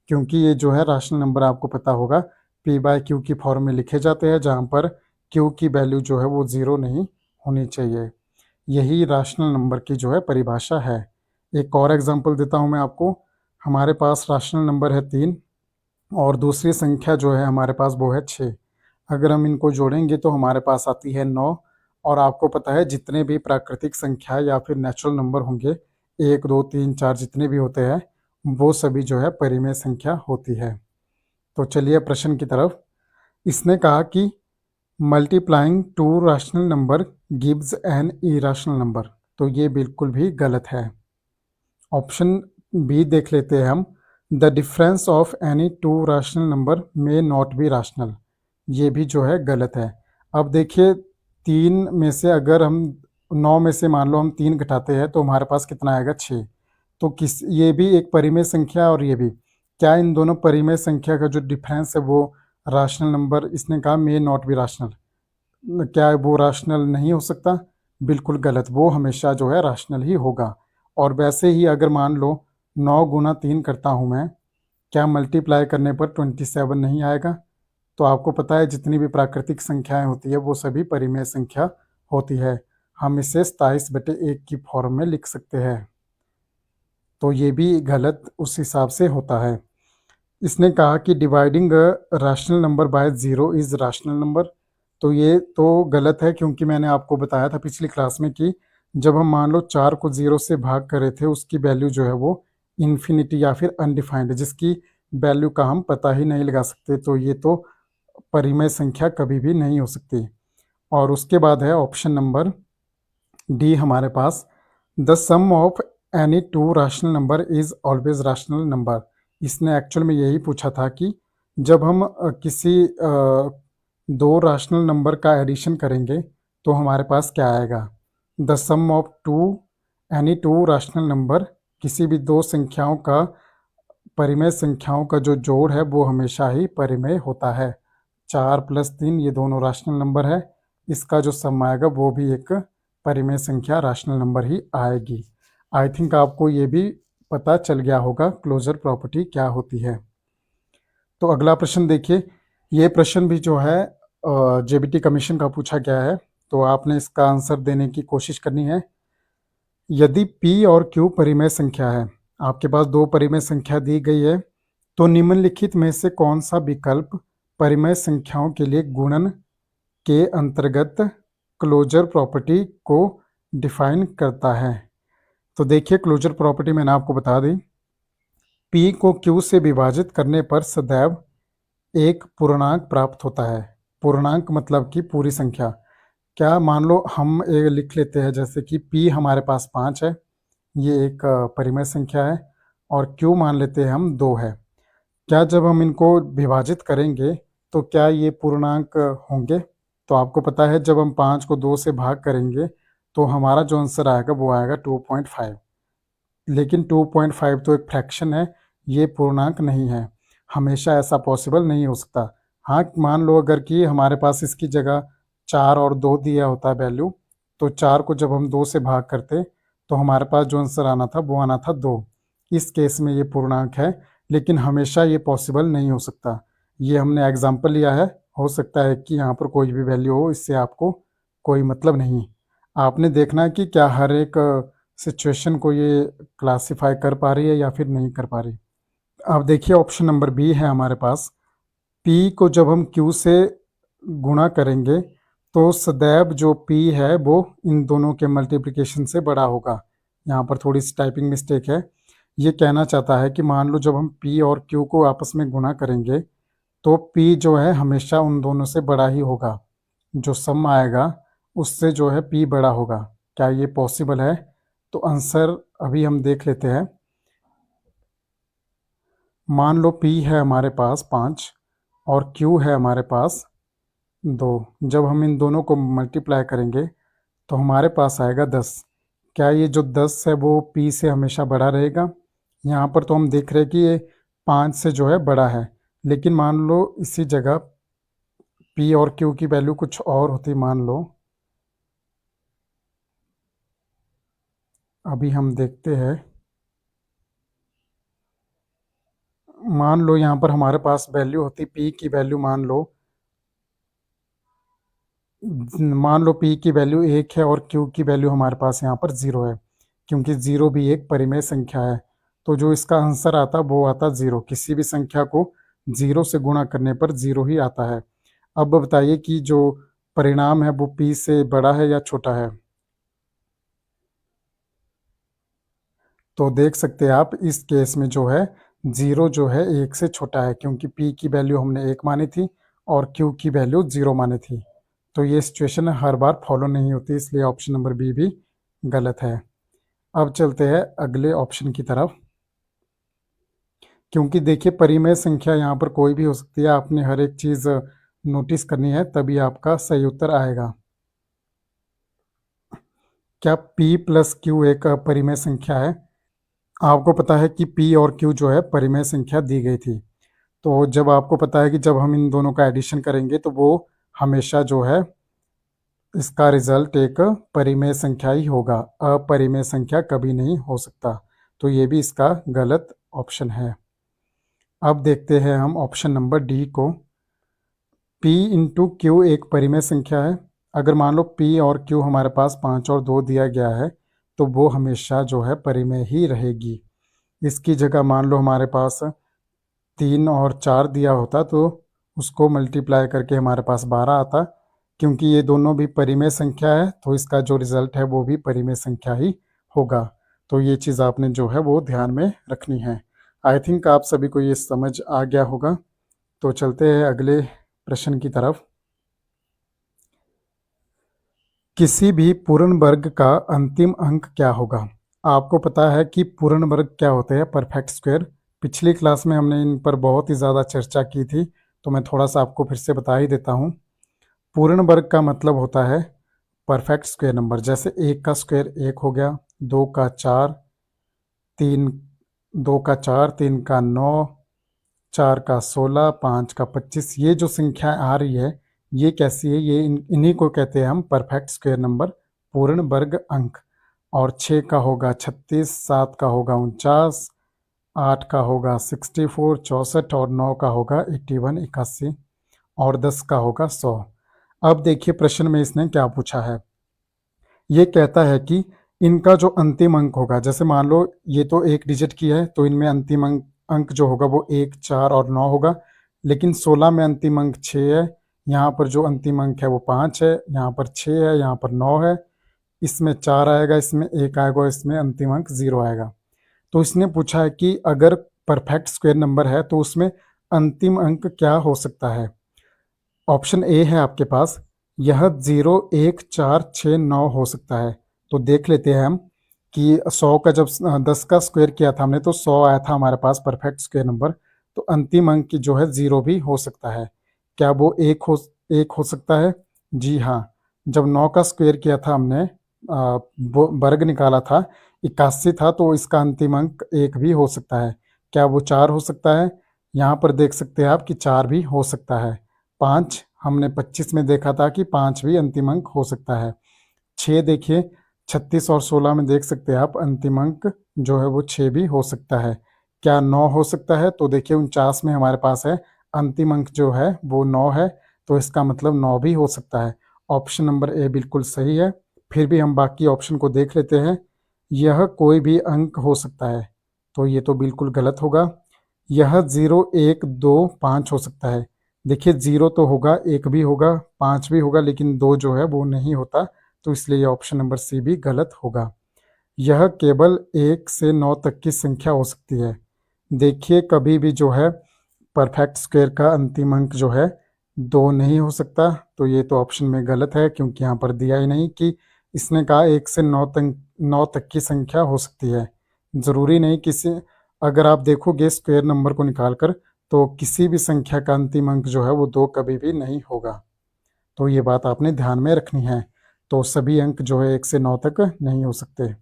क्योंकि ये जो है रैशनल नंबर आपको पता होगा P/Q की फॉर्म में लिखे जाते हैं, जहाँ पर Q की वैल्यू जो है वो 0 नहीं होनी चाहिए। यही रैशनल नंबर की जो है परिभाषा है। एक और एग्जांपल देता हूँ मैं आपको। हमारे पास रैशनल नंबर है 3 और दूसरी संख्या जो है हमारे पास वो है 6। अगर हम इनको जोड़ेंगे तो हमारे पास आती है 9। और आपको पता है जितने भी प्राकृतिक संख्या या फिर नेचुरल नंबर होंगे, 1, 2, 3, 4 जितने भी होते हैं वो सभी जो है परिमेय संख्या होती है। तो चलिए प्रश्न की तरफ। इसने कहा कि multiplying to rational number gives an irrational number, तो ये बिल्कुल भी गलत है। ऑप्शन बी देख लेते हैं हम। The difference of any two rational number may not be rational, ये भी जो है गलत है। अब देखिए, 3 में से अगर हम 9 में से मान लो हम 3 घटाते हैं तो हमारे पास कितना आएगा, 6। तो किस ये भी एक परिमेय संख्या और ये भी, क्या इन दोनों परिमेय संख्या का जो डिफरेंस है वो राशनल नंबर, इसने कहा मे नॉट बी राशनल, क्या वो राशनल नहीं हो सकता? बिल्कुल गलत, वो हमेशा जो है राशनल ही होगा। और वैसे ही अगर मान लो 9 गुना 3 करता हूँ मैं, क्या मल्टीप्लाई करने पर 27 नहीं आएगा? तो आपको पता है जितनी भी प्राकृतिक संख्याएं होती है वो सभी परिमेय संख्या होती है। हम इसे 27/1 की फॉर्म में लिख सकते हैं, तो ये भी गलत उस हिसाब से होता है। इसने कहा कि dividing a rational number by zero is rational number, तो ये तो गलत है, क्योंकि मैंने आपको बताया था पिछली क्लास में कि जब हम मान लो 4 को 0 से भाग कर रहे थे, उसकी वैल्यू जो है वो इन्फिनिटी या फिर अनडिफाइंड है, जिसकी वैल्यू का हम पता ही नहीं लगा सकते, तो ये तो परिमेय संख्या कभी भी नहीं हो सकती। और उसके बाद है ऑप्शन नंबर डी हमारे पास, the sum of any two rational number is always rational number. इसने एक्चुअल में यही पूछा था कि जब हम किसी दो रैशनल नंबर का एडिशन करेंगे तो हमारे पास क्या आएगा। The sum of any two rational number, किसी भी दो संख्याओं का, परिमेय संख्याओं का जो जोड़ है वो हमेशा ही परिमेय होता है। 4 + 3 ये दोनों रैशनल नंबर है, इसका जो सम आएगा वो भी एक परिमेय संख्या रैशनल नंबर ही आएगी। आई थिंक आपको ये भी पता चल गया होगा क्लोजर प्रॉपर्टी क्या होती है। तो अगला प्रश्न देखिए, ये प्रश्न भी जो है जेबीटी कमीशन का पूछा गया है, तो आपने इसका आंसर देने की कोशिश करनी है। यदि P और Q परिमेय संख्या है, आपके पास दो परिमेय संख्या दी गई है, तो निम्नलिखित में से कौन सा विकल्प परिमेय संख्याओं के लिए गुणन के अंतर्गत क्लोजर प्रॉपर्टी को डिफाइन करता है। तो देखिए, क्लोजर प्रॉपर्टी मैंने आपको बता दी, P को Q से विभाजित करने पर सदैव एक पूर्णांक प्राप्त होता है। पूर्णांक मतलब कि पूरी संख्या। क्या मान लो हम लिख लेते हैं जैसे कि P हमारे पास 5 है, ये एक परिमेय संख्या है, और Q मान लेते हैं हम 2 है। क्या जब हम इनको विभाजित करेंगे तो क्या ये पूर्णांक होंगे? तो आपको पता है जब हम 5 को 2 से भाग करेंगे तो हमारा जो आंसर आएगा वो आएगा 2.5। लेकिन 2.5 तो एक फ्रैक्शन है, ये पूर्णांक नहीं है, हमेशा ऐसा पॉसिबल नहीं हो सकता। हाँ, मान लो अगर कि हमारे पास इसकी जगह 4 और 2 दिया होता है वैल्यू, तो 4 को जब हम 2 से भाग करते तो हमारे पास जो आंसर आना था वो आना था 2। इस केस में ये पूर्णांक है, लेकिन हमेशा ये पॉसिबल नहीं हो सकता। ये हमने एग्जाम्पल लिया है, हो सकता है कि यहाँ पर कोई भी वैल्यू हो, इससे आपको कोई मतलब नहीं। आपने देखना है कि क्या हर एक सिचुएशन को ये क्लासिफाई कर पा रही है या फिर नहीं कर पा रही। अब देखिए ऑप्शन नंबर बी है हमारे पास, P को जब हम Q से गुणा करेंगे तो सदैव जो P है वो इन दोनों के मल्टीप्लिकेशन से बड़ा होगा। यहाँ पर थोड़ी सी टाइपिंग मिस्टेक है, ये कहना चाहता है कि मान लो जब हम P और Q को आपस में गुणा करेंगे तो P जो है हमेशा उन दोनों से बड़ा ही होगा, जो सम आएगा उससे जो है P बड़ा होगा। क्या ये पॉसिबल है? तो आंसर अभी हम देख लेते हैं। मान लो P है हमारे पास 5 और Q है हमारे पास 2, जब हम इन दोनों को मल्टीप्लाई करेंगे तो हमारे पास आएगा 10। क्या ये जो 10 है वो P से हमेशा बड़ा रहेगा? यहाँ पर तो हम देख रहे हैं कि ये 5 से जो है बड़ा है, लेकिन मान लो इसी जगह P और Q की वैल्यू कुछ और होती, मान लो अभी हम देखते हैं। मान लो यहाँ पर हमारे पास वैल्यू होती P की वैल्यू, मान लो P की वैल्यू 1 है और Q की वैल्यू हमारे पास यहाँ पर 0 है, क्योंकि 0 भी एक परिमेय संख्या है, तो जो इसका आंसर आता वो आता 0। किसी भी संख्या को 0 से गुणा करने पर 0 ही आता है। अब बताइए कि जो परिणाम है वो P से बड़ा है या छोटा है? तो देख सकते हैं आप, इस केस में जो है 0 जो है 1 से छोटा है, क्योंकि p की वैल्यू हमने 1 मानी थी और q की वैल्यू 0 मानी थी। तो ये सिचुएशन हर बार फॉलो नहीं होती, इसलिए ऑप्शन नंबर बी भी गलत है। अब चलते हैं अगले ऑप्शन की तरफ। क्योंकि देखिए परिमेय संख्या यहाँ पर कोई भी हो सकती है, आपने हर एक चीज़ नोटिस करनी है, तभी आपका सही उत्तर आएगा। क्या p प्लस q एक परिमेय संख्या है? आपको पता है कि p और q जो है परिमेय संख्या दी गई थी। तो जब आपको पता है कि जब हम इन दोनों का एडिशन करेंगे तो वो हमेशा जो है इसका रिजल्ट एक परिमेय संख्या ही होगा, अपरिमेय संख्या कभी नहीं हो सकता। तो ये भी इसका गलत ऑप्शन है। अब देखते हैं हम ऑप्शन नंबर डी को। p इंटू क्यू एक परिमेय संख्या है। अगर मान लो p और q हमारे पास 5 और 2 दिया गया है तो वो हमेशा जो है परिमेय ही रहेगी। इसकी जगह मान लो हमारे पास 3 और 4 दिया होता तो उसको मल्टीप्लाई करके हमारे पास 12 आता। क्योंकि ये दोनों भी परिमेय संख्या है तो इसका जो रिजल्ट है वो भी परिमेय संख्या ही होगा। तो ये चीज़ आपने जो है वो ध्यान में रखनी है। आई थिंक आप सभी को ये समझ आ गया होगा। तो चलते हैं अगले प्रश्न की तरफ। किसी भी पूर्ण वर्ग का अंतिम अंक क्या होगा? आपको पता है कि पूर्ण वर्ग क्या होते हैं, परफेक्ट स्क्वायर। पिछली क्लास में हमने इन पर बहुत ही ज़्यादा चर्चा की थी, तो मैं थोड़ा सा आपको फिर से बता ही देता हूँ। पूर्ण वर्ग का मतलब होता है परफेक्ट स्क्वायर नंबर। जैसे 1 का स्क्वायर 1 हो गया, 2 का 4, 3 2 का 4, 3 का 9, 4 का 16, 5 का 25। ये जो संख्या आ रही है ये कैसी है? ये इन्हीं को कहते हैं हम परफेक्ट स्क्वायर नंबर, पूर्ण वर्ग अंक। और 6 का होगा 36, 7 का होगा 49, 8 का होगा 64, 64 और 9 का होगा 81, 81 और 10 का होगा 100। अब देखिए प्रश्न में इसने क्या पूछा है। ये कहता है कि इनका जो अंतिम अंक होगा, जैसे मान लो ये तो एक डिजिट की है तो इनमें अंतिम अंक जो होगा वो 1, 4 और 9 होगा। लेकिन 16 में अंतिम अंक 6 है, यहाँ पर जो अंतिम अंक है वो 5 है, यहाँ पर 6 है, यहाँ पर 9 है, इसमें 4 आएगा, इसमें 1 आएगा, इसमें अंतिम अंक 0 आएगा। तो इसने पूछा है कि अगर परफेक्ट स्क्वायर नंबर है तो उसमें अंतिम अंक क्या हो सकता है। ऑप्शन ए है आपके पास, यह 0, 1, 4, 6, 9 हो सकता है। तो देख लेते हैं हम कि 100 का जब 10 का स्क्वायर किया था हमने तो 100 आया था हमारे पास परफेक्ट स्क्वायर नंबर। तो अंतिम अंक की जो है 0 भी हो सकता है। क्या वो एक हो सकता है? जी हाँ। जब 9 का स्क्वायर किया था हमने, वर्ग निकाला था, 81 था, तो इसका अंतिम अंक 1 भी हो सकता है। क्या वो 4 हो सकता है? यहाँ पर देख सकते हैं आप कि 4 भी हो सकता है। 5 हमने 25 में देखा था कि 5 भी अंतिम अंक हो सकता है। 6 देखिए, 36 और 16 में देख सकते हैं आप अंतिम अंक जो है वो 6 भी हो सकता है। क्या 9 हो सकता है? तो देखिए 49 में हमारे पास है, अंतिम अंक जो है वो 9 है, तो इसका मतलब 9 भी हो सकता है। ऑप्शन नंबर ए बिल्कुल सही है। फिर भी हम बाकी ऑप्शन को देख लेते हैं। यह कोई भी अंक हो सकता है, तो ये तो बिल्कुल गलत होगा। यह 0, 1, 2, 5 हो सकता है। देखिए 0 तो होगा, 1 भी होगा, 5 भी होगा, लेकिन 2 जो है वो नहीं होता, तो इसलिए ये ऑप्शन नंबर सी भी गलत होगा। यह केवल 1 से 9 तक की संख्या हो सकती है। देखिए कभी भी जो है परफेक्ट स्क्वायर का अंतिम अंक जो है 2 नहीं हो सकता, तो ये तो ऑप्शन में गलत है, क्योंकि यहाँ पर दिया ही नहीं कि इसने कहा 1 से 9 तक की संख्या हो सकती है। ज़रूरी नहीं किसी, अगर आप देखोगे स्क्वायर नंबर को निकाल कर तो किसी भी संख्या का अंतिम अंक जो है वो 2 कभी भी नहीं होगा। तो ये बात आपने ध्यान में रखनी है। तो सभी अंक जो है 1 से 9 तक नहीं हो सकते।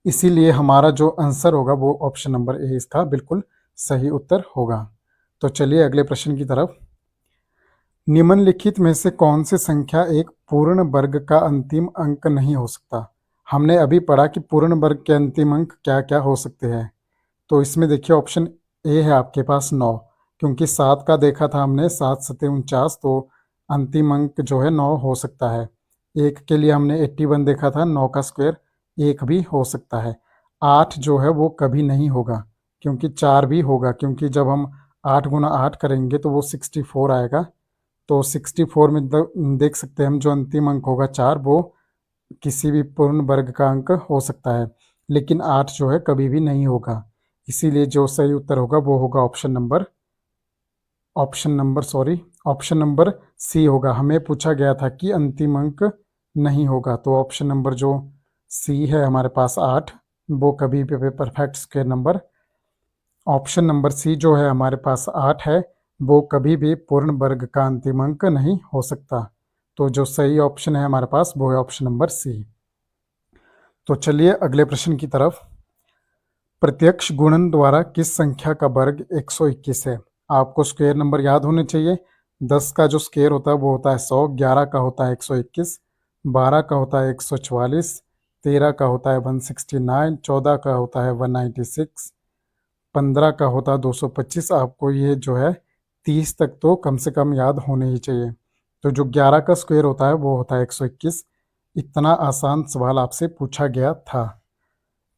इसीलिए हमारा जो आंसर होगा वो ऑप्शन नंबर ए इसका बिल्कुल सही उत्तर होगा। तो चलिए अगले प्रश्न की तरफ। निम्नलिखित में से कौन सी संख्या एक पूर्ण वर्ग का अंतिम अंक नहीं हो सकता? हमने अभी पढ़ा कि पूर्ण वर्ग के अंतिम अंक क्या क्या हो सकते हैं। तो इसमें देखिए ऑप्शन ए है आपके पास 9, क्योंकि 7 का देखा था हमने, 7 सत्ते 49, तो अंतिम अंक जो है 9 हो सकता है। 1 के लिए हमने 81 देखा था, 9 का स्क्वायर 1 भी हो सकता है। 8 जो है वो कभी नहीं होगा, क्योंकि 4 भी होगा, क्योंकि जब हम 8 गुना 8 करेंगे तो वो 64 आएगा। तो 64 में देख सकते हैं हम जो अंतिम अंक होगा 4, वो किसी भी पूर्ण वर्ग का अंक हो सकता है, लेकिन 8 जो है कभी भी नहीं होगा। इसीलिए जो सही उत्तर होगा वो होगा ऑप्शन नंबर सी होगा। हमें पूछा गया था कि अंतिम अंक नहीं होगा, तो ऑप्शन नंबर जो सी है हमारे पास 8, वो कभी भी perfect square number, option number C जो है हमारे पास 8 है, वो कभी भी पूर्ण वर्ग का अंतिम अंक नहीं हो सकता। तो जो सही ऑप्शन है हमारे पास वो है ऑप्शन नंबर सी। तो चलिए अगले प्रश्न की तरफ। प्रत्यक्ष गुणन द्वारा किस संख्या का वर्ग 121 है? आपको स्क्वायर नंबर याद होने चाहिए। 10 का जो स्क्वायर होता है वो होता है 100, 11 का होता है 121, 12 का होता है 144, 13 का होता है 169, 14 का होता है 196, 15 का होता है 225। आपको ये जो है 30 तक तो कम से कम याद होने ही चाहिए। तो जो 11 का स्क्वायर होता है वो होता है 121। इतना आसान सवाल आपसे पूछा गया था।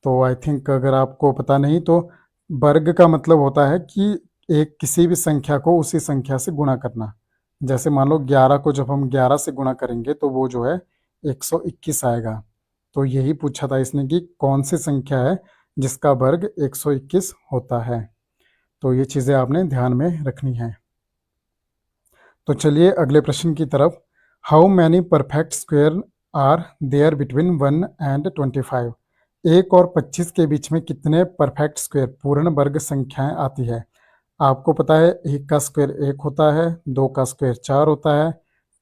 तो आई थिंक अगर आपको पता नहीं तो वर्ग का मतलब होता है कि एक किसी भी संख्या को उसी संख्या से गुणा करना। जैसे मान लो 11 को जब हम 11 से गुणा करेंगे तो वो जो है 121 आएगा। तो यही पूछा था इसने कि कौन सी संख्या है जिसका वर्ग 121 होता है। तो ये चीज़ें आपने ध्यान में रखनी है। तो चलिए अगले प्रश्न की तरफ। How many perfect square are there between 1 and 25? 1 और 25 के बीच में कितने परफेक्ट स्क्वायर पूर्ण वर्ग संख्याएं आती है? आपको पता है 1 का स्क्वायर 1 होता है, 2 का स्क्वायर 4 होता है,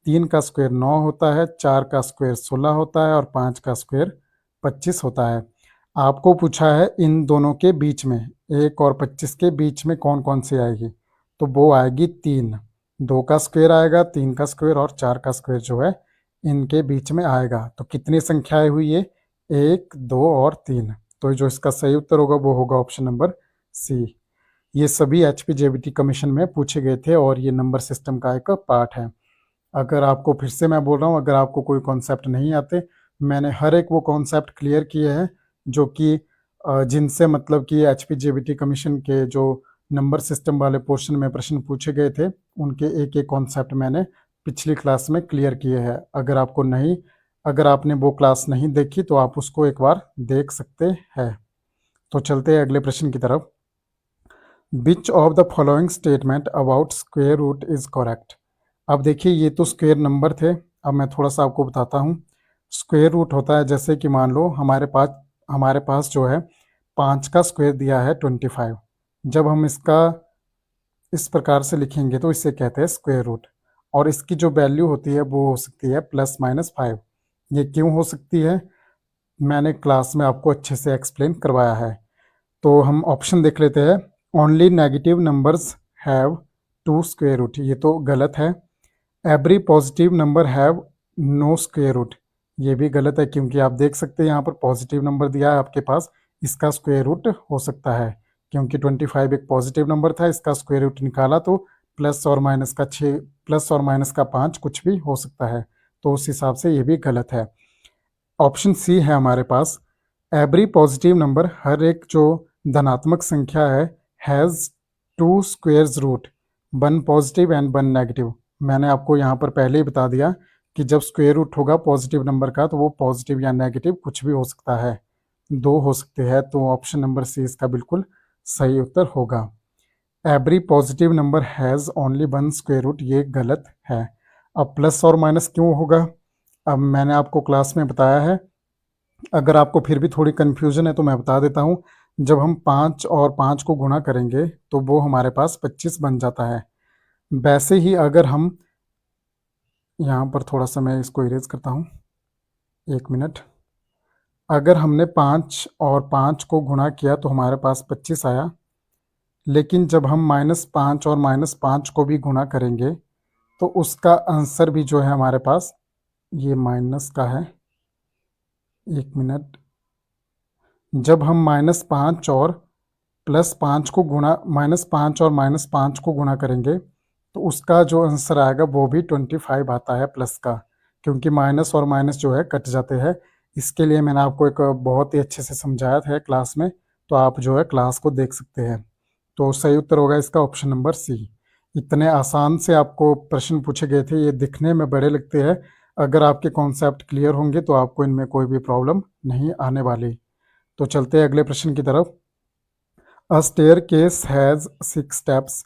3 का स्क्वायर 9 होता है, 4 का स्क्वायर 16 होता है और 5 का स्क्वायर 25 होता है। आपको पूछा है इन दोनों के बीच में, 1 और 25 के बीच में कौन कौन सी आएगी? तो वो आएगी 3। 2 का स्क्वायर आएगा, 3 का स्क्वायर और 4 का स्क्वायर जो है इनके बीच में आएगा। तो कितनी संख्याएं हुई ये? 1, 2 और 3। तो जो इसका सही उत्तर होगा वो होगा ऑप्शन नंबर सी। ये सभी HPJBT कमीशन में पूछे गए थे और ये नंबर सिस्टम का एक पार्ट है। अगर आपको फिर से मैं बोल रहा हूँ, अगर आपको कोई कॉन्सेप्ट नहीं आते, मैंने हर एक वो कॉन्सेप्ट क्लियर किए हैं जो कि जिनसे मतलब कि HPJBT कमीशन के जो नंबर सिस्टम वाले पोर्शन में प्रश्न पूछे गए थे उनके एक एक कॉन्सेप्ट मैंने पिछली क्लास में क्लियर किए हैं। अगर आपने वो क्लास नहीं देखी तो आप उसको एक बार देख सकते हैं। तो चलते हैं अगले प्रश्न की तरफ। Which of the following statement about square root is correct? अब देखिए ये तो स्क्वेयर नंबर थे। अब मैं थोड़ा सा आपको बताता हूँ। स्क्वेयर रूट होता है जैसे कि मान लो हमारे पास जो है 5 का स्क्वायर दिया है 25। जब हम इसका इस प्रकार से लिखेंगे तो इसे कहते हैं स्क्वायर रूट। और इसकी जो वैल्यू होती है वो हो सकती है +-5। ये क्यों हो सकती है मैंने क्लास में आपको अच्छे से एक्सप्लेन करवाया है। तो हम ऑप्शन देख लेते हैं। Only negative numbers have 2 square root, ये तो गलत है। Every positive number have no square root, ये भी गलत है क्योंकि आप देख सकते हैं यहाँ पर पॉजिटिव नंबर दिया है आपके पास, इसका स्क्वायर रूट हो सकता है क्योंकि 25 एक पॉजिटिव नंबर था, इसका स्क्वायर रूट निकाला तो प्लस और माइनस का 5 कुछ भी हो सकता है। तो उस हिसाब से ये भी गलत है। ऑप्शन सी है हमारे पास। एवरी पॉजिटिव नंबर, हर एक जो धनात्मक संख्या है, has 2 squares root, 1 positive and 1 negative. मैंने आपको यहाँ पर पहले ही बता दिया कि जब स्क्वेयर रूट होगा पॉजिटिव नंबर का तो वो पॉजिटिव या नेगेटिव कुछ भी हो सकता है, 2 हो सकते हैं। तो ऑप्शन नंबर सी इसका बिल्कुल सही उत्तर होगा। Every positive number has only 1 square root, ये गलत है। अब प्लस और माइनस क्यों होगा? अब मैंने आपको क्लास में बताया है, अगर आपको फिर भी थोड़ी कन्फ्यूजन है तो मैं बता देता हूँ। जब हम 5 और 5 को गुणा करेंगे तो वो हमारे पास 25 बन जाता है। वैसे ही अगर हम यहाँ पर थोड़ा सा मैं इसको इरेज करता हूँ, 1 मिनट। अगर हमने 5 और 5 को गुणा किया तो हमारे पास 25 आया, लेकिन जब हम -5 और -5 को भी गुणा करेंगे तो उसका आंसर भी जो है हमारे पास ये माइनस का है। 1 मिनट। जब हम -5 और +5 को गुणा -5 और -5 को गुणा करेंगे तो उसका जो आंसर आएगा वो भी 25 आता है प्लस का, क्योंकि माइनस और माइनस जो है कट जाते हैं। इसके लिए मैंने आपको एक बहुत ही अच्छे से समझाया था क्लास में, तो आप जो है क्लास को देख सकते हैं। तो सही उत्तर होगा इसका ऑप्शन नंबर सी। इतने आसान से आपको प्रश्न पूछे गए थे, ये दिखने में बड़े लगते हैं, अगर आपके कॉन्सेप्ट क्लियर होंगे तो आपको इनमें कोई भी प्रॉब्लम नहीं आने वाली। तो चलते हैं अगले प्रश्न की तरफ। A staircase has 6 steps.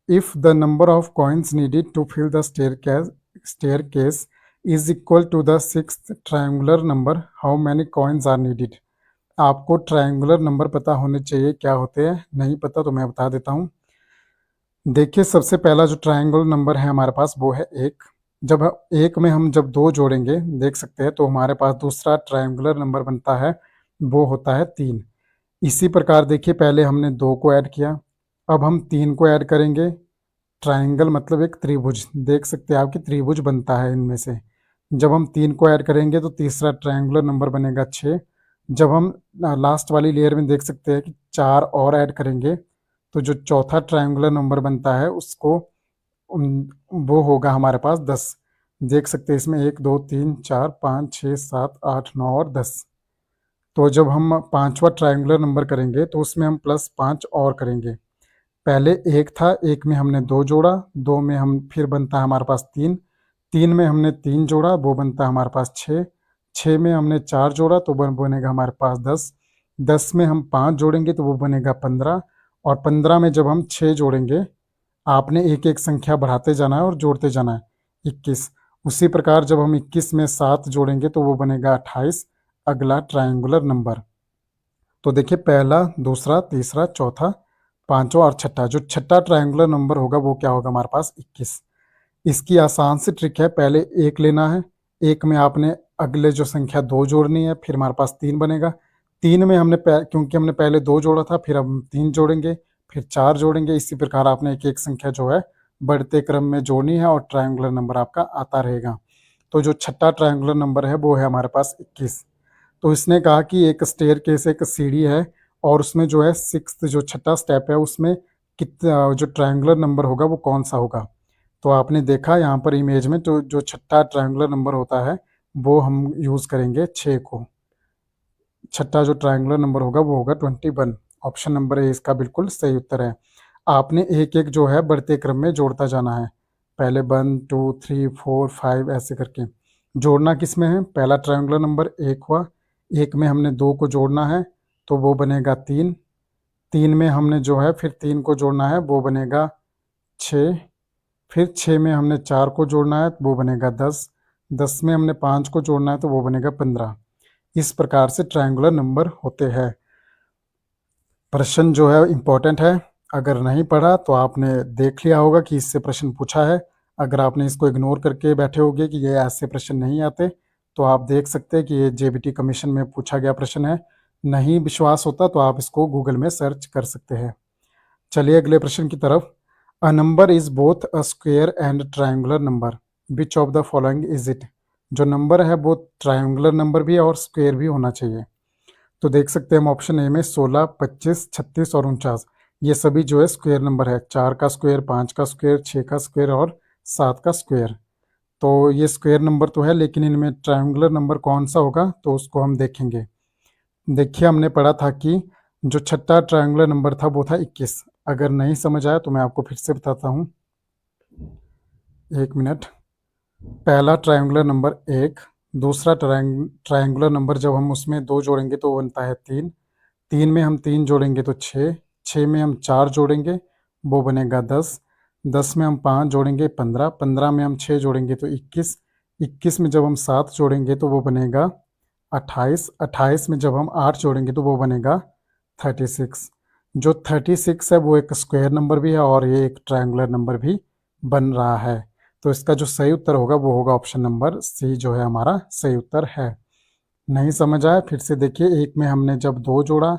If the number of coins needed to fill the staircase is equal to the sixth triangular number, how many coins are needed? आपको ट्रायंगुलर नंबर पता होने चाहिए क्या होते हैं, नहीं पता तो मैं बता देता हूँ। देखिए सबसे पहला जो ट्रायंगुलर नंबर है हमारे पास वो है एक। जब एक में हम जब दो जोड़ेंगे देख सकते हैं तो हमारे पास दूसरा ट्रायंगुलर नंबर बनता है, वो होता है 3। इसी प्रकार देखिए पहले हमने 2 को ऐड किया, अब हम 3 को ऐड करेंगे। ट्रायंगल मतलब एक त्रिभुज, देख सकते हैं आपकी त्रिभुज बनता है इनमें से। जब हम 3 को ऐड करेंगे तो तीसरा ट्रायंगुलर नंबर बनेगा 6। जब हम लास्ट वाली लेयर में देख सकते हैं कि 4 और ऐड करेंगे तो जो चौथा ट्रायंगुलर नंबर बनता है उसको वो होगा हमारे पास 10। देख सकते हैं इसमें 1 2 3 4 5 6 7 8 9 और 10। तो जब हम पांचवा ट्रायंगुलर नंबर करेंगे तो उसमें हम +5 और करेंगे। पहले एक था, एक में हमने 2 जोड़ा, 2 में हम फिर बनता है हमारे पास 3, 3 में हमने 3 जोड़ा, वो बनता है हमारे पास 6, 6 में हमने 4 जोड़ा तो बनेगा हमारे पास 10, 10 में हम 5 जोड़ेंगे तो वो बनेगा 15, और 15 में जब हम 6 जोड़ेंगे, आपने एक एक संख्या बढ़ाते जाना है और जोड़ते जाना है, 21। उसी प्रकार जब हम 21 में 7 जोड़ेंगे तो वो बनेगा 28, अगला ट्रायंगुलर नंबर। तो देखिए पहला, दूसरा, तीसरा, चौथा, पांचवा और छठा, जो छठा ट्रायंगुलर नंबर होगा वो क्या होगा हमारे पास 21। इसकी आसान सी ट्रिक है, पहले एक लेना है, एक में आपने अगले जो संख्या 2 जोड़नी है, फिर हमारे पास 3 बनेगा। 3 में हमने क्योंकि हमने पहले 2 जोड़ा था, फिर हम 3 जोड़ेंगे, फिर 4 जोड़ेंगे। इसी प्रकार आपने एक एक संख्या जो है बढ़ते क्रम में जोड़नी है और ट्रायंगुलर नंबर आपका आता रहेगा। तो जो छठा ट्रायंगुलर नंबर है वो है हमारे पास 21। तो इसने कहा कि एक स्टेयरकेस, एक सीढ़ी है, और उसमें जो है सिक्स्थ जो छठा स्टेप है उसमें कितना जो ट्रायंगुलर नंबर होगा वो कौन सा होगा। तो आपने देखा यहाँ पर इमेज में, तो जो छठा ट्रायंगुलर नंबर होता है वो हम यूज़ करेंगे 6 को। छठा जो ट्रायंगुलर नंबर होगा वो होगा 21। ऑप्शन नंबर ए इसका बिल्कुल सही उत्तर है। आपने एक एक जो है बढ़ते क्रम में जोड़ता जाना है, पहले 1 2 3 4 5 ऐसे करके। जोड़ना किस में है, पहला ट्रायंगुलर नंबर 1 हुआ, 1 में हमने 2 को जोड़ना है तो वो बनेगा 3, 3 में हमने जो है फिर 3 को जोड़ना है वो बनेगा 6, फिर 6 में हमने 4 को जोड़ना है तो वो बनेगा 10, 10 में हमने 5 को जोड़ना है तो वो बनेगा 15। इस प्रकार से ट्रायंगुलर नंबर होते हैं। प्रश्न जो है इम्पोर्टेंट है, अगर नहीं पढ़ा तो आपने देख लिया होगा कि इससे प्रश्न पूछा है। अगर आपने इसको इग्नोर करके बैठे होगे कि ये ऐसे प्रश्न नहीं आते, तो आप देख सकते हैं कि ये जेबीटी कमीशन में पूछा गया प्रश्न है। नहीं विश्वास होता तो आप इसको गूगल में सर्च कर सकते हैं। चलिए अगले प्रश्न की तरफ। A number is both a square and triangular number, which of the following is it. जो नंबर है वो ट्रायंगुलर नंबर भी है और स्क्वेयर भी होना चाहिए। तो देख सकते हैं हम ऑप्शन ए में 16, 25, 36 और 49, ये सभी जो है स्क्वेयर नंबर है। 4 का स्क्वेयर, 5 का स्क्वेयर, 6 का स्क्वेयर और 7 का स्क्वेयर। तो ये स्क्वेयर नंबर तो है, लेकिन इनमें ट्रायंगुलर नंबर कौन सा होगा तो उसको हम देखेंगे। देखिए हमने पढ़ा था कि जो छठा ट्रायंगुलर नंबर था वो था 21। अगर नहीं समझ आया तो मैं आपको फिर से बताता हूँ, 1 मिनट। पहला ट्रायंगुलर नंबर 1, दूसरा ट्रायंगुलर नंबर जब हम उसमें 2 जोड़ेंगे तो बनता है 3, 3 में हम 3 जोड़ेंगे तो 6, 6 में हम 4 जोड़ेंगे वो बनेगा 10, 10 में हम 5 जोड़ेंगे 15, 15 में हम 6 जोड़ेंगे तो 21, 21 में जब हम 7 जोड़ेंगे तो वो बनेगा 28, 28 में जब हम 8 जोड़ेंगे तो वो बनेगा 36। जो 36 है वो एक स्क्वायर नंबर भी है और ये एक ट्रायंगुलर नंबर भी बन रहा है। तो इसका जो सही उत्तर होगा वो होगा ऑप्शन नंबर सी, जो है हमारा सही उत्तर है। नहीं समझ आया फिर से देखिए, 1 में हमने जब 2 जोड़ा,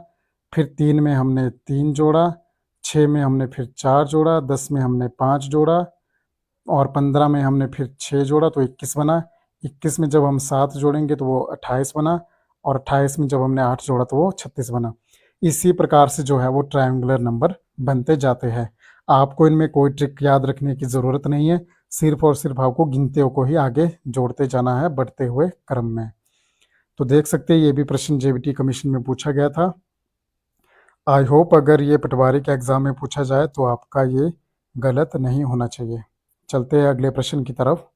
फिर 3 में हमने 3 जोड़ा, 6 में हमने फिर 4 जोड़ा, 10 में हमने 5 जोड़ा और 15 में हमने फिर 6 जोड़ा तो 21 बना। 21 में जब हम 7 जोड़ेंगे तो वो 28 बना, और 28 में जब हमने 8 जोड़ा तो वो 36 बना। इसी प्रकार से जो है वो ट्रायंगुलर नंबर बनते जाते हैं। आपको इनमें कोई ट्रिक याद रखने की ज़रूरत नहीं है, सिर्फ और सिर्फ आपको गिनतियों को ही आगे जोड़ते जाना है बढ़ते हुए क्रम में। तो देख सकते हैं ये भी प्रश्न जेबीटी कमीशन में पूछा गया था। आई होप अगर ये पटवारी के एग्ज़ाम में पूछा जाए तो आपका ये गलत नहीं होना चाहिए। चलते हैं अगले प्रश्न की तरफ।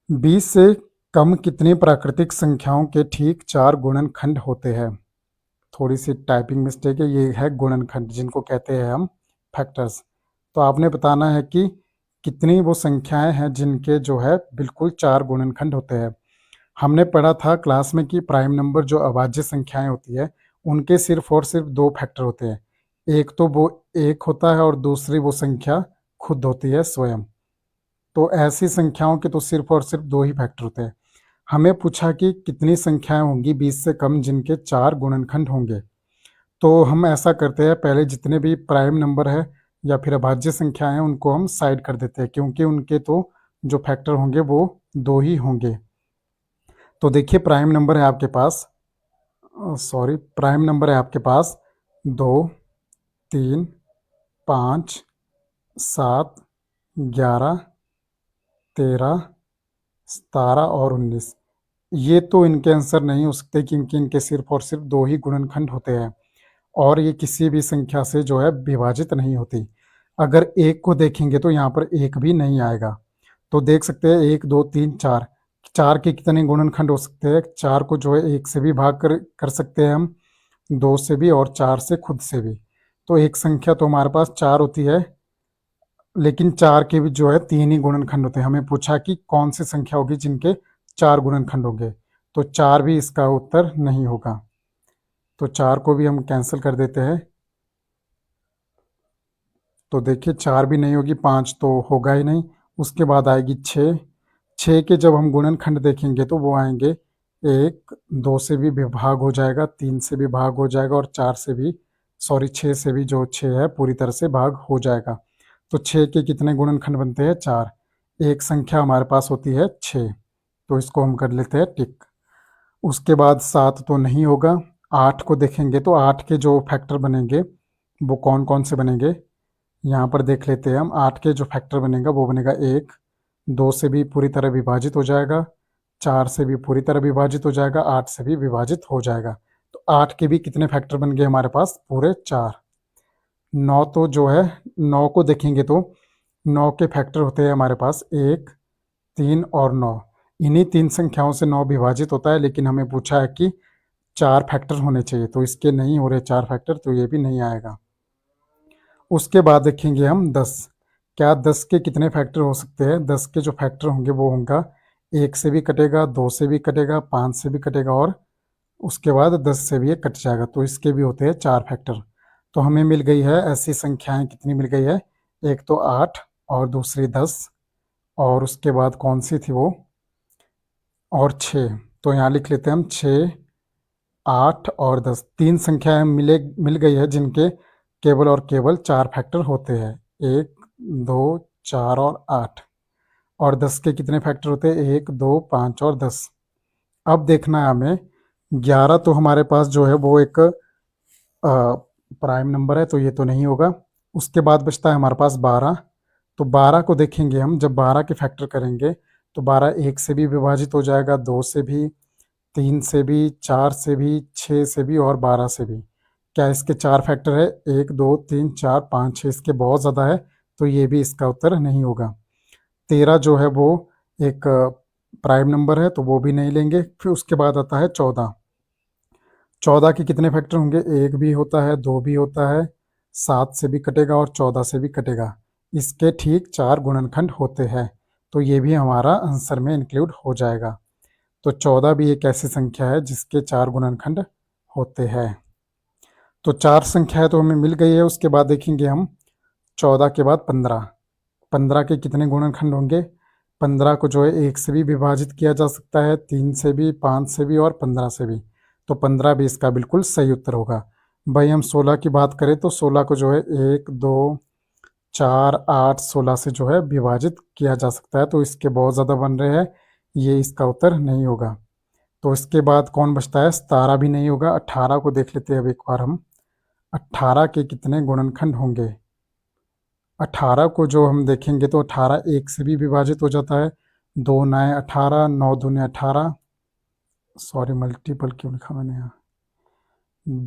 20 से कम कितनी प्राकृतिक संख्याओं के ठीक 4 गुणनखंड होते हैं। थोड़ी सी टाइपिंग मिस्टेक है, ये है गुणनखंड जिनको कहते हैं हम फैक्टर्स। तो आपने बताना है कि कितनी वो संख्याएं हैं जिनके जो है बिल्कुल 4 गुणनखंड होते हैं। हमने पढ़ा था क्लास में कि प्राइम नंबर जो अभाज्य संख्याएं होती है उनके सिर्फ और सिर्फ 2 फैक्टर होते हैं। एक तो वो एक होता है और दूसरी वो संख्या खुद होती है स्वयं। तो ऐसी संख्याओं के तो सिर्फ और सिर्फ 2 ही फैक्टर होते हैं। हमें पूछा कि कितनी संख्याएं होंगी 20 से कम जिनके 4 गुणनखंड होंगे। तो हम ऐसा करते हैं, पहले जितने भी प्राइम नंबर है या फिर अभाज्य संख्याएं हैं उनको हम साइड कर देते हैं, क्योंकि उनके तो जो फैक्टर होंगे वो 2 ही होंगे। तो देखिए प्राइम नंबर है आपके पास, प्राइम नंबर है आपके पास 2, 3, 5, 7, 11, 13, 17 और 19। ये तो इनके आंसर नहीं हो सकते क्योंकि इनके सिर्फ और सिर्फ 2 ही गुणनखंड होते हैं और ये किसी भी संख्या से जो है विभाजित नहीं होती। अगर एक को देखेंगे तो यहाँ पर एक भी नहीं आएगा। तो देख सकते हैं 1, 2, 3, 4, 4 के कितने गुणनखंड हो सकते हैं। 4 को जो है 1 से भी भाग कर सकते हैं हम, 2 से भी और 4 से खुद से भी। तो एक संख्या तो हमारे पास 4 होती है, लेकिन 4 के भी जो है 3 ही गुणनखंड होते हैं। हमें पूछा कि कौन सी संख्या होगी जिनके 4 गुणनखंड होंगे, तो 4 भी इसका उत्तर नहीं होगा। तो 4 को भी हम कैंसिल कर देते हैं। तो देखिए 4 भी नहीं होगी, 5 तो होगा ही नहीं। उसके बाद आएगी 6। 6 के जब हम गुणनखंड देखेंगे तो वो आएंगे 1, 2 से भी भाग हो जाएगा, 3 से भी भाग हो जाएगा और 4 से भी 6 से भी जो 6 है पूरी तरह से भाग हो जाएगा। तो 6 के कितने गुणनखंड बनते हैं 4। एक संख्या हमारे पास होती है 6, तो इसको हम कर लेते हैं टिक। उसके बाद 7 तो नहीं होगा। 8 को देखेंगे तो 8 के जो फैक्टर बनेंगे वो कौन कौन से बनेंगे, यहाँ पर देख लेते हैं हम। 8 के जो फैक्टर बनेगा वो बनेगा 1, 2 से भी पूरी तरह विभाजित हो जाएगा, 4 से भी पूरी तरह विभाजित हो जाएगा, 8 से भी विभाजित हो जाएगा। तो 8 के भी कितने फैक्टर बन गए हमारे पास, पूरे 4। 9 तो जो है 9 को देखेंगे तो 9 के फैक्टर होते हैं हमारे पास 1, 3 और 9। इन्हीं 3 संख्याओं से 9 विभाजित होता है, लेकिन हमें पूछा है कि 4 फैक्टर होने चाहिए, तो इसके नहीं हो रहे 4 फैक्टर, तो ये भी नहीं आएगा। उसके बाद देखेंगे हम 10। क्या 10 के कितने फैक्टर हो सकते हैं। 10 के जो फैक्टर होंगे वो होगा 1 से भी कटेगा, 2 से भी कटेगा, 5 से भी कटेगा और उसके बाद 10 से भी ये कट जाएगा, तो इसके भी होते हैं 4 फैक्टर। तो हमें मिल गई है ऐसी संख्याएं, कितनी मिल गई है, एक तो 8 और दूसरी 10 और उसके बाद कौन सी थी वो, और 6। तो यहाँ लिख लेते हैं हम 6, 8 और 10। 3 संख्याएं मिल गई है जिनके केवल और केवल 4 फैक्टर होते हैं, 1, 2, 4 और 8। और 10 के कितने फैक्टर होते हैं, 1, 2, 5 और 10। अब देखना है हमें 11, तो हमारे पास जो है वो एक प्राइम नंबर है, तो ये तो नहीं होगा। उसके बाद बचता है हमारे पास 12। तो 12 को देखेंगे हम, जब 12 के फैक्टर करेंगे तो 12 1 से भी विभाजित हो जाएगा, 2 से भी, 3 से भी, 4 से भी, 6 से भी और 12 से भी। क्या इसके 4 फैक्टर है, 1, 2, 3, 4, 5, 6, इसके बहुत ज़्यादा है, तो ये भी इसका उत्तर नहीं होगा। 13 जो है वो एक प्राइम नंबर है, तो वो भी नहीं लेंगे। फिर उसके बाद आता है 14। 14 के कितने फैक्टर होंगे, 1 भी होता है, 2 भी होता है, 7 से भी कटेगा और 14 से भी कटेगा। इसके ठीक 4 गुणनखंड होते हैं, तो ये भी हमारा आंसर में इंक्लूड हो जाएगा। तो 14 भी एक ऐसी संख्या है जिसके 4 गुणनखंड होते हैं। तो 4 संख्याएं तो हमें मिल गई है। उसके बाद देखेंगे हम 14 के बाद 15। 15 के कितने गुणनखंड होंगे। 15 को जो है 1 से भी विभाजित किया जा सकता है, 3 से भी, 5 से भी और 15 से भी। तो 15 भी इसका बिल्कुल सही उत्तर होगा। भाई हम 16 की बात करें तो 16 को जो है 1, 2, 4, 8, 16 से जो है विभाजित किया जा सकता है, तो इसके बहुत ज़्यादा बन रहे हैं, ये इसका उत्तर नहीं होगा। तो इसके बाद कौन बचता है, 17 भी नहीं होगा। 18 को देख लेते हैं अब एक बार हम। 18 के कितने गुणनखंड होंगे। 18 को जो हम देखेंगे तो 18 1 से भी विभाजित हो जाता है, 2 9 18, 9 दूने 18, सॉरी मल्टीपल क्यों लिखा मैंने यहाँ,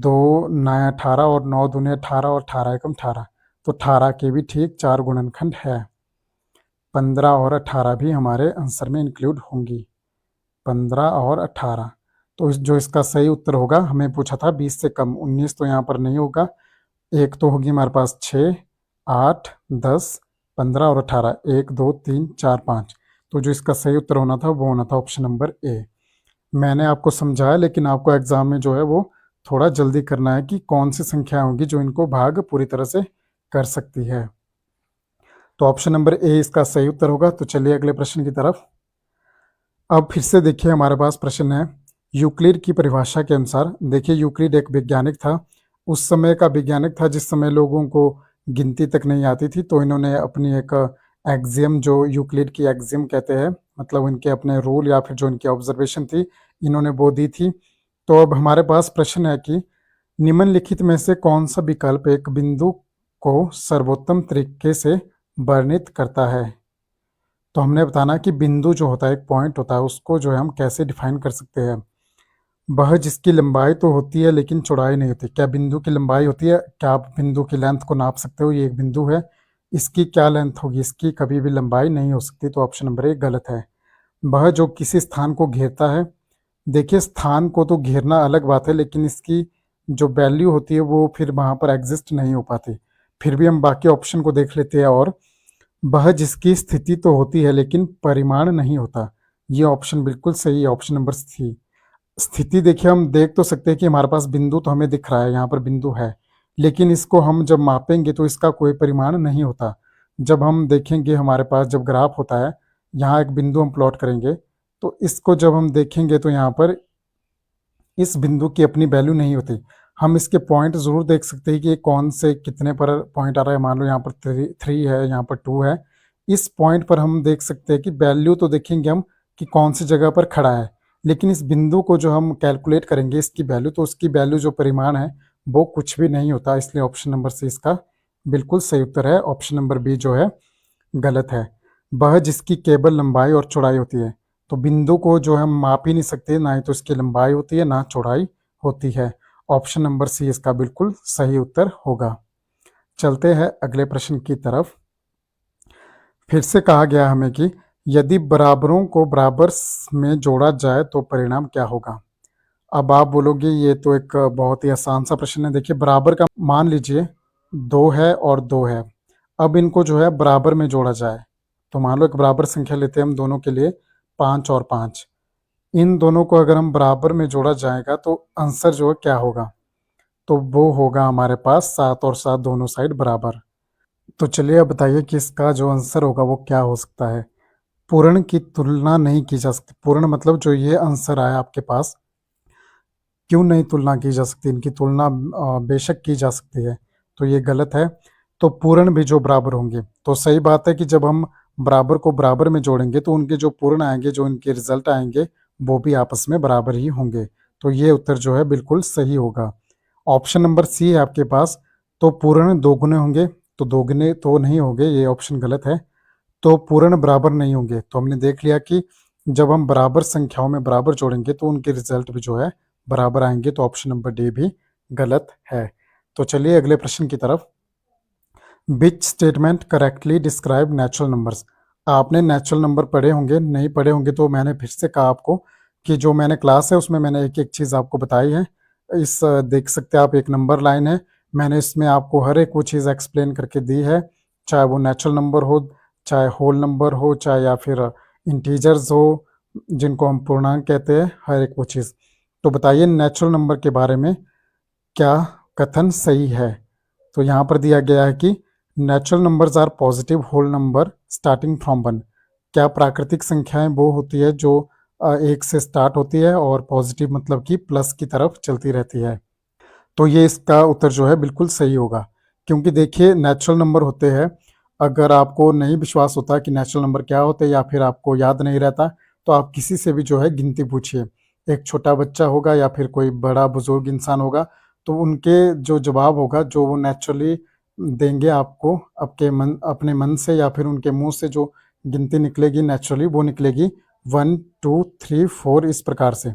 2 9 18 और 9 दूने 18 और 18 एकम 18। तो 18 के भी ठीक 4 गुणनखंड है। 15 और 18 भी हमारे आंसर में इंक्लूड होंगी, 15 और 18। तो जो इसका सही उत्तर होगा, हमें पूछा था 20 से कम, 19 तो यहाँ पर नहीं होगा। एक तो होगी हमारे पास 6, 8, 10, 15 और 18, 1, 2, 3, 4, 5। तो जो इसका सही उत्तर होना था वो होना था ऑप्शन नंबर ए। मैंने आपको समझाया, लेकिन आपको एग्जाम में जो है वो थोड़ा जल्दी करना है कि कौन सी संख्या होगी जो इनको भाग पूरी तरह से कर सकती है। तो ऑप्शन नंबर ए इसका सही उत्तर होगा। तो चलिए अगले प्रश्न की तरफ। अब फिर से देखिए हमारे पास प्रश्न है यूक्लिड की परिभाषा के अनुसार। देखिए यूक्लिड एक वैज्ञानिक था, उस समय का वैज्ञानिक था जिस समय लोगों को गिनती तक नहीं आती थी। तो इन्होंने अपनी एक एक्सियम, जो यूक्लिड की एक्सियम कहते हैं, मतलब इनके अपने रूल या फिर जो इनकी ऑब्जर्वेशन थी, इन्होंने वो दी थी। तो अब हमारे पास प्रश्न है कि निम्नलिखित में से कौन सा विकल्प एक बिंदु को सर्वोत्तम तरीके से वर्णित करता है। तो हमने बताना कि बिंदु जो होता है, एक पॉइंट होता है, उसको जो है हम कैसे डिफाइन कर सकते हैं। वह जिसकी लंबाई तो होती है लेकिन चौड़ाई नहीं होती। क्या बिंदु की लंबाई होती है? क्या आप बिंदु की लेंथ को नाप सकते हो? ये एक बिंदु है, इसकी क्या लेंथ होगी? इसकी कभी भी लंबाई नहीं हो सकती। तो ऑप्शन नंबर ए गलत है। वह जो किसी स्थान को घेरता है। देखिए स्थान को तो घेरना अलग बात है, लेकिन इसकी जो वैल्यू होती है वो फिर वहाँ पर एग्जिस्ट नहीं हो पाती। फिर भी हम बाकी ऑप्शन को देख लेते हैं। और वह जिसकी स्थिति तो होती है लेकिन परिमाण नहीं होता। ये ऑप्शन बिल्कुल सही है, ऑप्शन नंबर सी। स्थिति देखिए हम देख तो सकते हैं कि हमारे पास बिंदु तो हमें दिख रहा है, यहाँ पर बिंदु है, लेकिन इसको हम जब मापेंगे तो इसका कोई परिमाण नहीं होता। जब हम देखेंगे हमारे पास जब ग्राफ होता है, यहाँ एक बिंदु हम प्लॉट करेंगे, तो इसको जब हम देखेंगे तो यहाँ पर इस बिंदु की अपनी वैल्यू नहीं होती। हम इसके पॉइंट ज़रूर देख सकते हैं कि ये कौन से कितने पर पॉइंट आ रहा है। मान लो यहाँ पर 3 है, यहाँ पर 2 है। इस पॉइंट पर हम देख सकते हैं कि वैल्यू तो देखेंगे हम कि कौन सी जगह पर खड़ा है, लेकिन इस बिंदु को जो हम कैलकुलेट करेंगे इसकी वैल्यू, तो उसकी वैल्यू जो परिमाण है वो कुछ भी नहीं होता। इसलिए ऑप्शन नंबर सी इसका बिल्कुल सही उत्तर है। ऑप्शन नंबर बी जो है गलत है। वह जिसकी केवल लंबाई और चौड़ाई होती है। तो बिंदु को जो हम माप ही नहीं सकते, ना ही तो इसकी लंबाई होती है ना चौड़ाई होती है। ऑप्शन नंबर सी इसका बिल्कुल सही उत्तर होगा। चलते हैं अगले प्रश्न की तरफ। फिर से कहा गया हमें कि यदि बराबरों को बराबर में जोड़ा जाए तो परिणाम क्या होगा। अब आप बोलोगे ये तो एक बहुत ही आसान सा प्रश्न है। देखिए बराबर का मान लीजिए 2 है और 2 है। अब इनको जो है बराबर में जोड़ा जाए, तो मान लो एक बराबर संख्या लेते हैं हम दोनों के लिए, 5 और 5। इन दोनों को अगर हम बराबर में जोड़ा जाएगा तो आंसर जो है क्या होगा? तो वो होगा हमारे पास 7 और 7 दोनों साइड बराबर। तो चलिए अब बताइए कि इसका जो आंसर होगा वो क्या हो सकता है। पूर्ण की तुलना नहीं की जा सकती। पूर्ण मतलब जो ये आंसर आया आपके पास, क्यों नहीं तुलना की जा सकती? इनकी तुलना बेशक की जा सकती है। तो ये गलत है। तो पूर्ण भी जो बराबर होंगे, तो सही बात है कि जब हम बराबर को बराबर में जोड़ेंगे तो उनके जो पूर्ण आएंगे, जो इनके रिजल्ट आएंगे, वो भी आपस में बराबर ही होंगे। तो ये उत्तर जो है बिल्कुल सही होगा। ऑप्शन नंबर सी है आपके पास। तो पूर्ण दोगुने होंगे, तो दोगुने तो नहीं होंगे, ये ऑप्शन गलत है। तो पूर्ण बराबर नहीं होंगे, तो हमने देख लिया कि जब हम बराबर संख्याओं में बराबर जोड़ेंगे तो उनके रिजल्ट भी जो है बराबर आएंगे। तो ऑप्शन नंबर डी भी गलत है। तो चलिए अगले प्रश्न की तरफ। Which statement correctly describe natural numbers. आपने नेचुरल नंबर पढ़े होंगे, नहीं पढ़े होंगे तो मैंने फिर से कहा आपको कि जो मैंने क्लास है उसमें मैंने एक एक चीज़ आपको बताई है। इस देख सकते हैं आप, एक नंबर लाइन है, मैंने इसमें आपको हर एक वो चीज़ एक्सप्लेन करके दी है, चाहे वो नेचुरल नंबर हो, चाहे होल नंबर हो, चाहे या फिर इंटीजर्स हो जिनको हम पूर्णांक कहते हैं, हर एक वो चीज़। तो बताइए नेचुरल नंबर के बारे में क्या कथन सही है। तो यहाँ पर दिया गया है कि natural numbers are positive whole number starting from 1। क्या प्राकृतिक संख्याएं वो होती है जो 1 से स्टार्ट होती है और पॉजिटिव मतलब कि प्लस की तरफ चलती रहती है। तो ये इसका उत्तर जो है बिल्कुल सही होगा। क्योंकि देखिए नेचुरल नंबर होते हैं, अगर आपको नहीं विश्वास होता कि नेचुरल नंबर क्या होते हैं या फिर आपको याद नहीं रहता, तो आप किसी से भी जो है गिनती पूछिए। एक छोटा बच्चा होगा या फिर कोई बड़ा बुजुर्ग इंसान होगा, तो उनके जो जवाब होगा जो वो नेचुरली देंगे आपको, आपके मन अपने मन से या फिर उनके मुंह से जो गिनती निकलेगी नेचुरली वो निकलेगी 1 2 3 4 इस प्रकार से।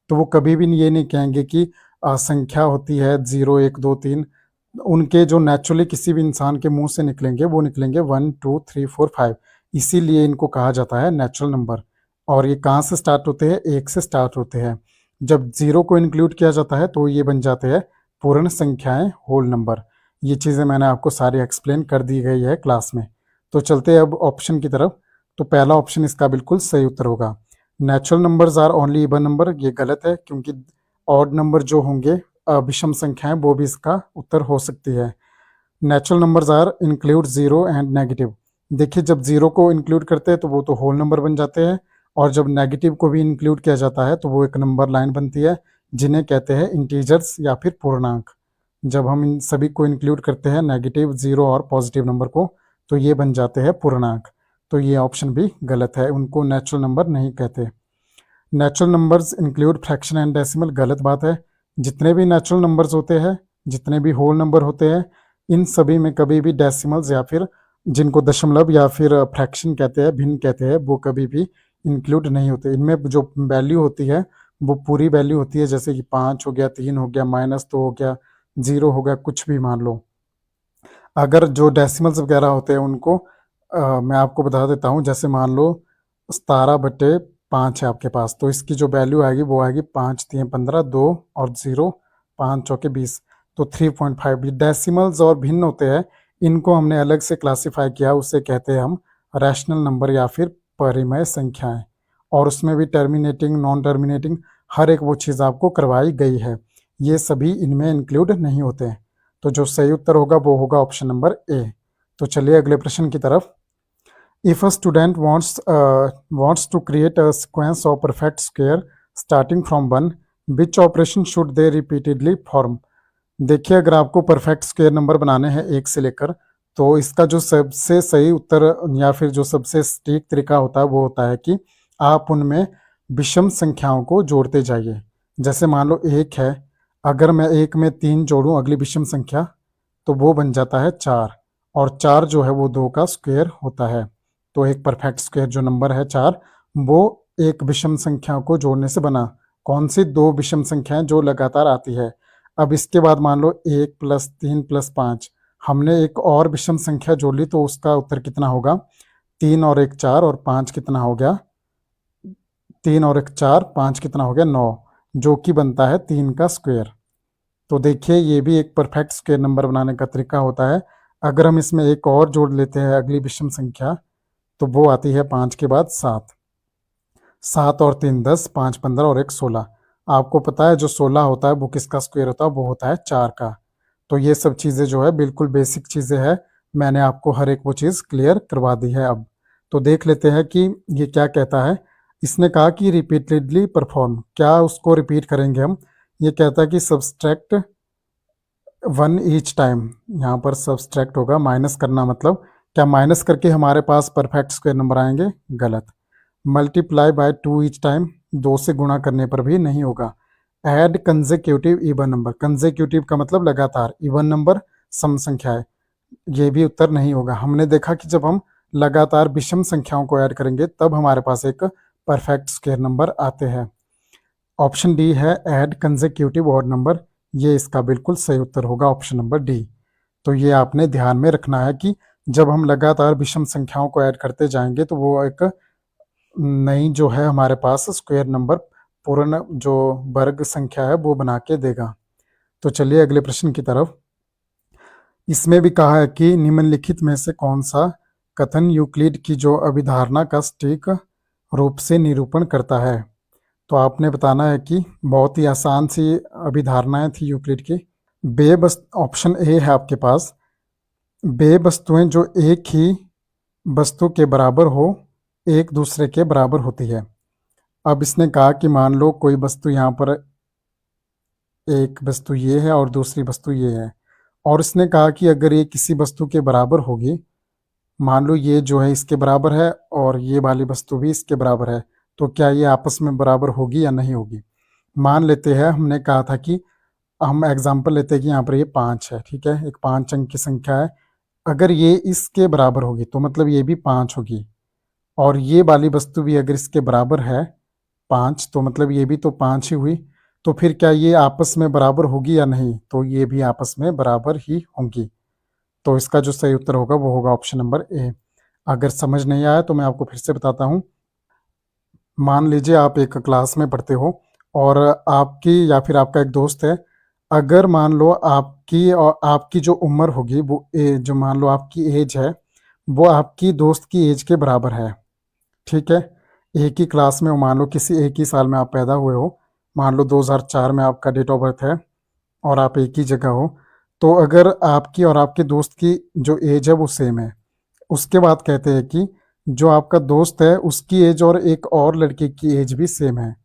तो वो कभी भी ये नहीं कहेंगे कि संख्या होती है 0 1 2 3। उनके जो नेचुरली किसी भी इंसान के मुंह से निकलेंगे वो निकलेंगे 1 2 3 4 5। इसीलिए इनको कहा जाता है नेचुरल नंबर। और ये कहाँ से स्टार्ट होते हैं? 1 से स्टार्ट होते हैं। जब जीरो को इंक्लूड किया जाता है तो ये बन जाते हैं पूर्ण संख्याएं, होल नंबर। ये चीज़ें मैंने आपको सारी एक्सप्लेन कर दी गई है क्लास में। तो चलते हैं अब ऑप्शन की तरफ। तो पहला ऑप्शन इसका बिल्कुल सही उत्तर होगा। Natural numbers are only even number, ये गलत है, क्योंकि ऑड नंबर जो होंगे, विषम संख्याएं, वो भी इसका उत्तर हो सकती है। Natural numbers are include zero and negative. देखिए, जब जीरो को इंक्लूड करते हैं तो वो तो होल नंबर बन जाते हैं, और जब नेगेटिव को भी इंक्लूड किया जाता है तो वो एक नंबर लाइन बनती है, जिन्हें कहते हैं इंटीजर्स या फिर पूर्णांक। जब हम इन सभी को इंक्लूड करते हैं, नेगेटिव, जीरो और पॉजिटिव नंबर को, तो ये बन जाते हैं पूर्णांक। तो ये ऑप्शन भी गलत है, उनको नेचुरल नंबर नहीं कहते। Natural numbers include fraction and decimal, गलत बात है। जितने भी नेचुरल नंबर्स होते हैं, जितने भी होल नंबर होते हैं, इन सभी में कभी भी डेसिमल्स या फिर जिनको दशमलव या फिर फ्रैक्शन कहते हैं, भिन्न कहते हैं, वो कभी भी इंक्लूड नहीं होते। इनमें जो वैल्यू होती है वो पूरी वैल्यू होती है, जैसे कि 5 हो गया, 3 हो गया, -2 हो गया, 0 हो गया, कुछ भी मान लो। अगर जो डेसिमल्स वगैरह होते हैं उनको मैं आपको बता देता हूँ। जैसे मान लो 17/5 है आपके पास, तो इसकी जो वैल्यू आएगी वो आएगी 5 3 15, 2 और 0, 5 चौके 20, तो 3.5। डेसिमल्स और भिन्न होते हैं, इनको हमने अलग से क्लासीफाई किया, उसे कहते हैं हम रैशनल नंबर या फिर परिमेय संख्याएं। और उसमें भी टर्मिनेटिंग, नॉन टर्मिनेटिंग, हर एक वो चीज़ आपको करवाई गई है। ये सभी इनमें इंक्लूड नहीं होते हैं। तो जो सही उत्तर होगा वो होगा ऑप्शन नंबर ए। तो चलिए अगले प्रश्न की तरफ। If a student wants to create a sequence of perfect square starting from 1, which operation should they repeatedly perform? देखिए, अगर आपको परफेक्ट स्क्वायर नंबर बनाने हैं 1 से लेकर, तो इसका जो सबसे सही उत्तर या फिर जो सबसे सटीक तरीका होता है वो होता है कि आप उनमें विषम संख्याओं को जोड़ते जाइए। जैसे मान लो 1 है, अगर मैं 1 में 3 जोड़ूं अगली विषम संख्या, तो वो बन जाता है 4, और 4 जो है वो 2 का स्क्वायर होता है। तो एक परफेक्ट स्क्वायर जो नंबर है 4, वो एक विषम संख्या को जोड़ने से बना। कौन सी? 2 विषम संख्याएं जो लगातार आती है। अब इसके बाद मान लो 1 + 3 + 5, हमने एक और विषम संख्या जोड़ ली, तो उसका उत्तर कितना होगा? 3 और 1 4, और 5 कितना हो गया? 3 और 1 4, 5 कितना हो गया? 9, जो कि बनता है 3 का स्क्वायर। तो देखिए, ये भी एक परफेक्ट स्क्वायर नंबर बनाने का तरीका होता है। अगर हम इसमें एक और जोड़ लेते हैं अगली विषम संख्या, तो वो आती है 5 के बाद 7। 7 और 3 10, 5 15 और 1 16। आपको पता है जो 16 होता है वो किसका स्क्वायर होता है? वो होता है 4 का। तो ये सब चीज़ें जो है बिल्कुल बेसिक चीज़ें हैं। मैंने आपको हर एक वो चीज़ क्लियर करवा दी है अब। तो देख लेते हैं कि ये क्या कहता है। इसने कहा कि रिपीटेडली परफॉर्म, क्या उसको रिपीट करेंगे हम? ये कहता है कि सब्सट्रैक्ट 1 ईच टाइम। यहाँ पर सब्सट्रैक्ट होगा, माइनस करना, मतलब क्या माइनस करके हमारे पास परफेक्ट स्क्वायर नंबर आएंगे? गलत। मल्टीप्लाई बाय 2 ईच टाइम, 2 से गुणा करने पर भी नहीं होगा। Add consecutive even number, consecutive का मतलब लगातार, इवन नंबर सम संख्या है, ये भी उत्तर नहीं होगा। हमने देखा कि जब हम लगातार विषम संख्याओं को ऐड करेंगे तब हमारे पास एक परफेक्ट स्क्वायर नंबर आते हैं। ऑप्शन डी है ऐड कंसेक्यूटिव ऑड नंबर, ये इसका बिल्कुल सही उत्तर होगा, ऑप्शन नंबर डी। तो ये आपने ध्यान में रखना है कि जब हम लगातार विषम संख्याओं को ऐड करते जाएंगे तो वो एक नई जो है हमारे पास स्क्वायर नंबर, पूर्ण जो वर्ग संख्या है वो बना के देगा। तो चलिए अगले प्रश्न की तरफ। इसमें भी कहा है कि निम्नलिखित में से कौन सा कथन यूक्लिड की जो अभिधारणा का सटीक रूप से निरूपण करता है? तो आपने बताना है कि बहुत ही आसान सी अभिधारणाएं थी यूक्लिड की। ऑप्शन ए है आपके पास, बे वस्तुएं जो एक ही वस्तु के बराबर हो एक दूसरे के बराबर होती है। अब इसने कहा कि मान लो कोई वस्तु, यहाँ पर एक वस्तु ये है और दूसरी वस्तु ये है, और इसने कहा कि अगर ये किसी वस्तु के बराबर होगी, मान लो ये जो है इसके बराबर है और ये वाली वस्तु भी इसके बराबर है, तो क्या ये आपस में बराबर होगी या नहीं होगी? मान लेते हैं, हमने कहा था कि हम एग्जाम्पल लेते हैं कि यहाँ पर ये 5 है, ठीक है, एक 5 अंक की संख्या है। अगर ये इसके बराबर होगी तो मतलब ये भी 5 होगी, और ये वाली वस्तु भी अगर इसके बराबर है 5, तो मतलब ये भी तो 5 ही हुई। तो फिर क्या ये आपस में बराबर होगी या नहीं? तो ये भी आपस में बराबर ही होंगी। तो इसका जो सही उत्तर होगा वो होगा ऑप्शन नंबर ए। अगर समझ नहीं आया तो मैं आपको फिर से बताता हूँ। मान लीजिए आप एक क्लास में पढ़ते हो और आपकी या फिर आपका एक दोस्त है, अगर मान लो आपकी और आपकी जो उम्र होगी वो जो मान लो आपकी एज है वो आपकी दोस्त की एज के बराबर है, ठीक है। एक ही क्लास में हो, मान लो किसी एक ही साल में आप पैदा हुए हो, मान लो 2004 में आपका डेट ऑफ बर्थ है और आप एक ही जगह हो, तो अगर आपकी और आपके दोस्त की जो एज है वो सेम है, उसके बाद कहते हैं कि जो आपका दोस्त है उसकी एज और एक और लड़के की एज भी सेम है।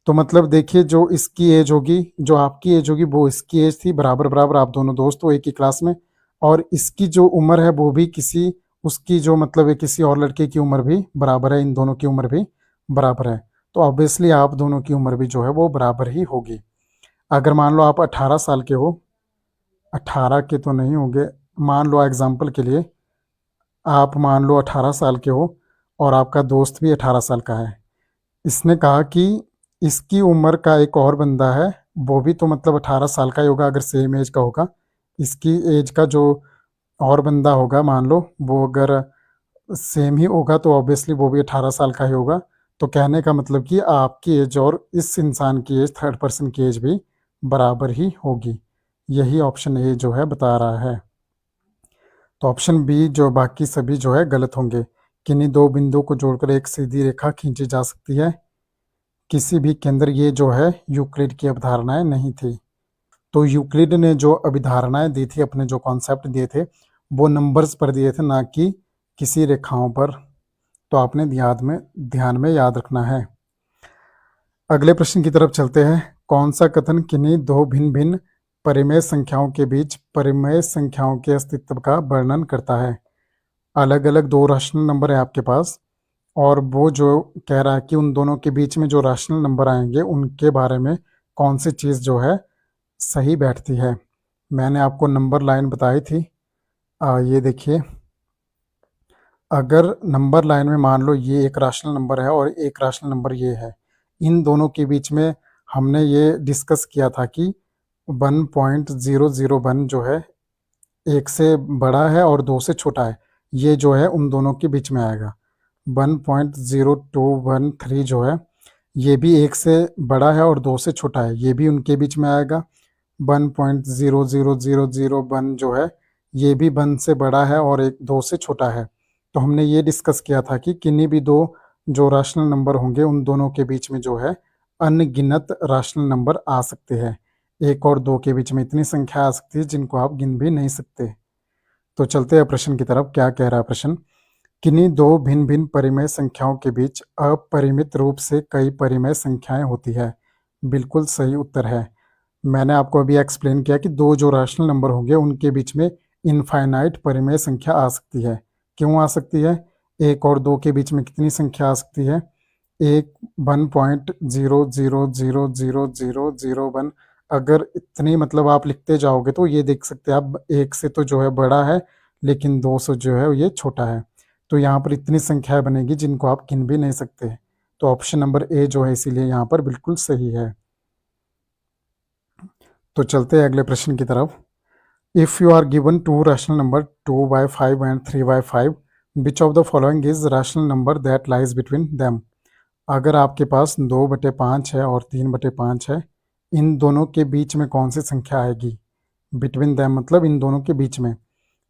तो मतलब देखिए, जो इसकी एज होगी, जो आपकी एज होगी वो इसकी एज थी, बराबर बराबर आप दोनों दोस्त हो एक ही क्लास में, और इसकी जो उम्र है वो भी किसी उसकी जो मतलब है किसी और लड़के की उम्र भी बराबर है, इन दोनों की उम्र भी बराबर है। तो ऑब्वियसली आप दोनों की उम्र भी जो है वो बराबर ही होगी। अगर मान लो आप 18 साल के हो, 18 के तो नहीं होंगे, मान लो एग्जाम्पल के लिए आप मान लो 18 साल के हो और आपका दोस्त भी 18 साल का है। इसने कहा कि इसकी उम्र का एक और बंदा है, वो भी तो मतलब 18 साल का ही होगा अगर सेम एज का होगा। इसकी एज का जो और बंदा होगा मान लो वो अगर सेम ही होगा तो ऑब्वियसली वो भी 18 साल का ही होगा। तो कहने का मतलब कि आपकी एज और इस इंसान की एज, थर्ड पर्सन की एज भी बराबर ही होगी। यही ऑप्शन ए जो है बता रहा है। तो ऑप्शन बी जो बाकी सभी जो है गलत होंगे। किन्हीं दो बिंदुओं को जोड़कर एक सीधी रेखा खींची जा सकती है, किसी भी केंद्र, ये जो है यूक्लिड की अवधारणाएं नहीं थी। तो यूक्लिड ने जो अभिधारणाएं दी थी, अपने जो कॉन्सेप्ट दिए थे वो नंबर्स पर दिए थे, ना कि किसी रेखाओं पर। तो आपने ध्यान में याद रखना है। अगले प्रश्न की तरफ चलते हैं। कौन सा कथन किन्हीं दो भिन्न भिन्न परिमेय संख्याओं के बीच परिमेय संख्याओं के अस्तित्व का वर्णन करता है? अलग अलग दो राशनल नंबर है आपके पास, और वो जो कह रहा है कि उन दोनों के बीच में जो राशनल नंबर आएंगे उनके बारे में कौन सी चीज़ जो है सही बैठती है। मैंने आपको नंबर लाइन बताई थी। ये देखिए, अगर नंबर लाइन में मान लो ये एक राशनल नंबर है और एक राशनल नंबर ये है, इन दोनों के बीच में हमने ये डिस्कस किया था कि 1.001 जो है एक से बड़ा है और दो से छोटा है, ये जो है उन दोनों के बीच में आएगा। 1.0213 जो है ये भी एक से बड़ा है और दो से छोटा है, ये भी उनके बीच में आएगा। 1.00001 जो है ये भी 1 से बड़ा है और एक दो से छोटा है। तो हमने ये डिस्कस किया था कि किन्हीं भी दो जो राशनल नंबर होंगे उन दोनों के बीच में जो है अनगिनत राशनल नंबर आ सकते हैं। एक और दो के बीच में इतनी संख्या आ सकती है जिनको आप गिन भी नहीं सकते। तो चलते हैं प्रश्न की तरफ। क्या कह रहा है प्रश्न? किन्हीं दो भिन्न भिन्न परिमेय संख्याओं के बीच अपरिमित रूप से कई परिमेय संख्याएं होती है। बिल्कुल सही उत्तर है। मैंने आपको अभी एक्सप्लेन किया कि दो जो रैशनल नंबर होंगे उनके बीच में इनफाइनाइट परिमेय संख्या आ सकती है। क्यों आ सकती है? एक और दो के बीच में कितनी संख्या आ सकती है? एक 1.0000001। अगर इतनी मतलब आप लिखते जाओगे तो ये देख सकते हैं आप, एक से तो जो है बड़ा है लेकिन दो से जो है ये छोटा है। तो यहाँ पर इतनी संख्याएं बनेगी जिनको आप गिन भी नहीं सकते। तो ऑप्शन नंबर ए जो है इसीलिए यहाँ पर बिल्कुल सही है। तो चलते हैं अगले प्रश्न की तरफ। If you are given two rational number 2/5 and 3/5, which of the following is rational number that lies between them? अगर आपके पास 2/5 है और 3/5 है, इन दोनों के बीच में कौन सी संख्या आएगी? बिटवीन दैम मतलब इन दोनों के बीच में।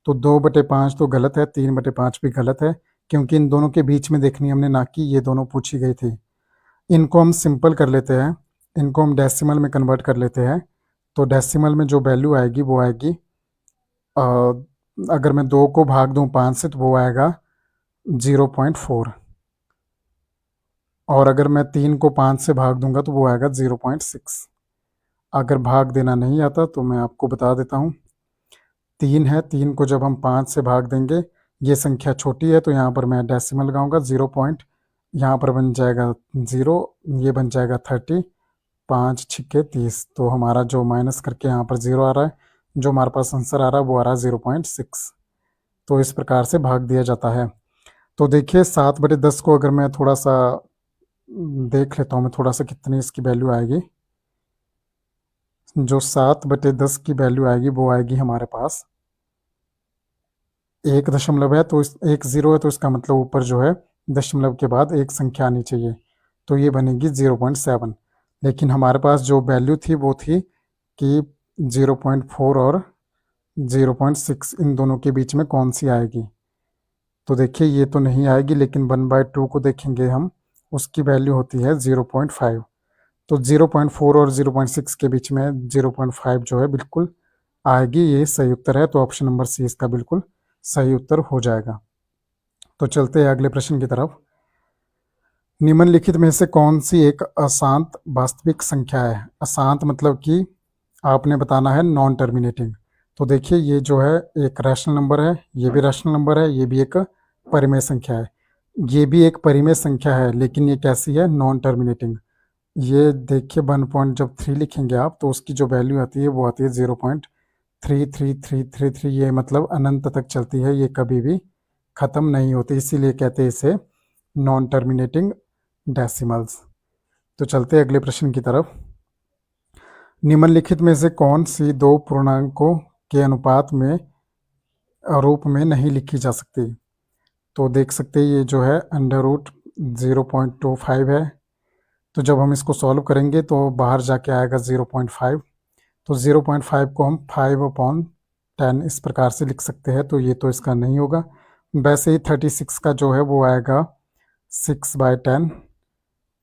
तो 2/5 तो गलत है, 3/5 भी गलत है, क्योंकि इन दोनों के बीच में देखनी हमने, ना कि ये दोनों पूछी गई थी। इनको हम सिंपल कर लेते हैं, इनको हम डेसिमल में कन्वर्ट कर लेते हैं। तो डेसिमल में जो वैल्यू आएगी वो आएगी, अगर मैं 2 को भाग दूं 5 से तो वो आएगा 0.4, और अगर मैं 3 को 5 से भाग दूंगा तो वो आएगा 0.6। अगर भाग देना नहीं आता तो मैं आपको बता देता हूँ। 3 है, 3 को जब हम 5 से भाग देंगे, ये संख्या छोटी है तो यहाँ पर मैं डेसिमल लगाऊंगा 0 पॉइंट, यहाँ पर बन जाएगा 0, ये बन जाएगा 30, 5 छिक्के 30। तो हमारा जो माइनस करके यहाँ पर 0 आ रहा है, जो हमारे पास आंसर आ रहा है वो आ रहा है 0.6। तो इस प्रकार से भाग दिया जाता है। तो देखिए 7/10 को अगर मैं थोड़ा सा देख लेता हूँ, मैं थोड़ा सा कितनी इसकी वैल्यू आएगी। जो 7/10 की वैल्यू आएगी वो आएगी हमारे पास 1 दशमलव है, तो इस 1 0 है तो इसका मतलब ऊपर जो है दशमलव के बाद एक संख्या आनी चाहिए, तो ये बनेगी 0.7। लेकिन हमारे पास जो वैल्यू थी वो थी कि 0.4 और 0.6 इन दोनों के बीच में कौन सी आएगी। तो देखिए ये तो नहीं आएगी, लेकिन 1/2 को देखेंगे हम, उसकी वैल्यू होती है 0.5। तो 0.4 और 0.6 के बीच में 0.5 जो है बिल्कुल आएगी, ये सही उत्तर है। तो ऑप्शन नंबर सी इसका बिल्कुल सही उत्तर हो जाएगा। तो चलते हैं अगले प्रश्न की तरफ। निम्नलिखित में से कौन सी एक अशांत वास्तविक संख्या है। अशांत मतलब कि आपने बताना है नॉन टर्मिनेटिंग। तो देखिए ये जो है एक रैशनल नंबर है, ये भी रैशनल नंबर है, ये भी एक परिमेय संख्या है, ये भी एक परिमेय संख्या है, लेकिन ये कैसी है, नॉन टर्मिनेटिंग। ये देखिए 1.3 लिखेंगे आप तो उसकी जो वैल्यू आती है वो आती है 0.33333। ये मतलब अनंत तक चलती है, ये कभी भी ख़त्म नहीं होती, इसीलिए कहते हैं इसे नॉन टर्मिनेटिंग डेसिमल्स। तो चलते हैं अगले प्रश्न की तरफ। निम्नलिखित में से कौन सी दो पूर्णांकों के अनुपात में रूप में नहीं लिखी जा सकती। तो देख सकते हैं ये जो है √0.25 है। तो जब हम इसको सॉल्व करेंगे तो बाहर जाके आएगा 0.5। तो 0.5 को हम 5/10 इस प्रकार से लिख सकते हैं, तो ये तो इसका नहीं होगा। वैसे ही 36 का जो है वो आएगा 6/10।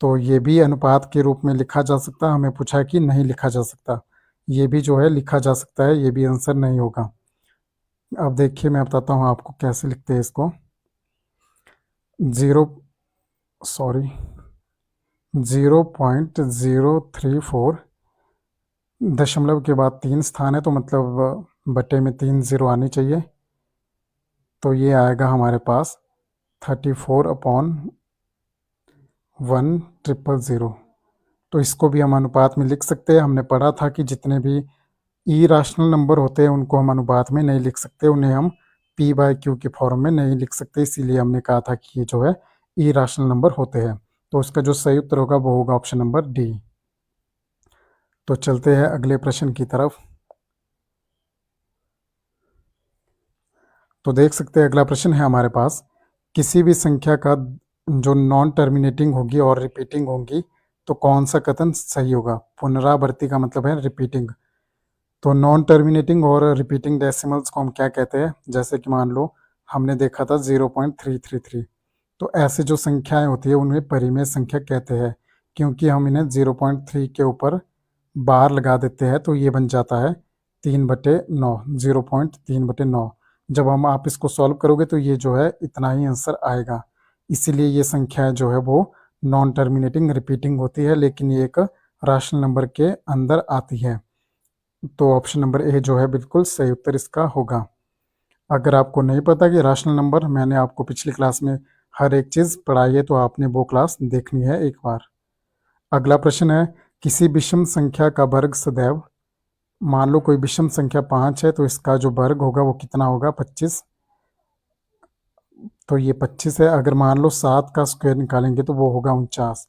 तो ये भी अनुपात के रूप में लिखा जा सकता है, हमें पूछा है कि नहीं लिखा जा सकता। ये भी जो है लिखा जा सकता है, ये भी आंसर नहीं होगा। अब देखिए मैं बताता हूँ आपको कैसे लिखते हैं इसको। 0.034 दशमलव के बाद 3 स्थान है, तो मतलब बटे में 3 0 आनी चाहिए। तो ये आएगा हमारे पास 34/1,000। तो इसको भी हम अनुपात में लिख सकते हैं। हमने पढ़ा था कि जितने भी इरेशनल नंबर होते हैं उनको हम अनुपात में नहीं लिख सकते, उन्हें हम p/q के फॉर्म में नहीं लिख सकते, इसीलिए हमने कहा था कि ये जो है इरेशनल नंबर होते हैं। तो उसका जो सही उत्तर होगा वो होगा ऑप्शन नंबर डी। तो चलते हैं अगले प्रश्न की तरफ। तो देख सकते हैं अगला प्रश्न है हमारे पास, किसी भी संख्या का जो नॉन टर्मिनेटिंग होगी और रिपीटिंग होगी तो कौन सा कथन सही होगा। पुनरावृत्ति का मतलब है रिपीटिंग। तो नॉन टर्मिनेटिंग और रिपीटिंग डेसिमल्स को हम क्या कहते हैं, जैसे कि मान लो हमने देखा था 0.333। तो ऐसे जो संख्याएं होती है उन्हें परिमेय संख्या कहते हैं, क्योंकि हम इन्हें 0.3 के ऊपर बार लगा देते हैं तो ये बन जाता है 3/9, 0.3/9। जब हम आप इसको सॉल्व करोगे तो ये जो है इतना ही आंसर आएगा। इसीलिए ये संख्या जो है वो नॉन टर्मिनेटिंग रिपीटिंग होती है, लेकिन ये एक राशनल नंबर के अंदर आती है। तो ऑप्शन नंबर ए जो है बिल्कुल सही उत्तर इसका होगा। अगर आपको नहीं पता कि राशनल नंबर, मैंने आपको पिछली क्लास में हर एक चीज़ पढ़ाई है, तो आपने वो क्लास देखनी है एक बार। अगला प्रश्न है, किसी विषम संख्या का वर्ग सदैव, मान लो कोई विषम संख्या 5 है तो इसका जो वर्ग होगा वो कितना होगा, 25। तो ये 25 है। अगर मान लो 7 का स्क्वायर निकालेंगे तो वो होगा 49।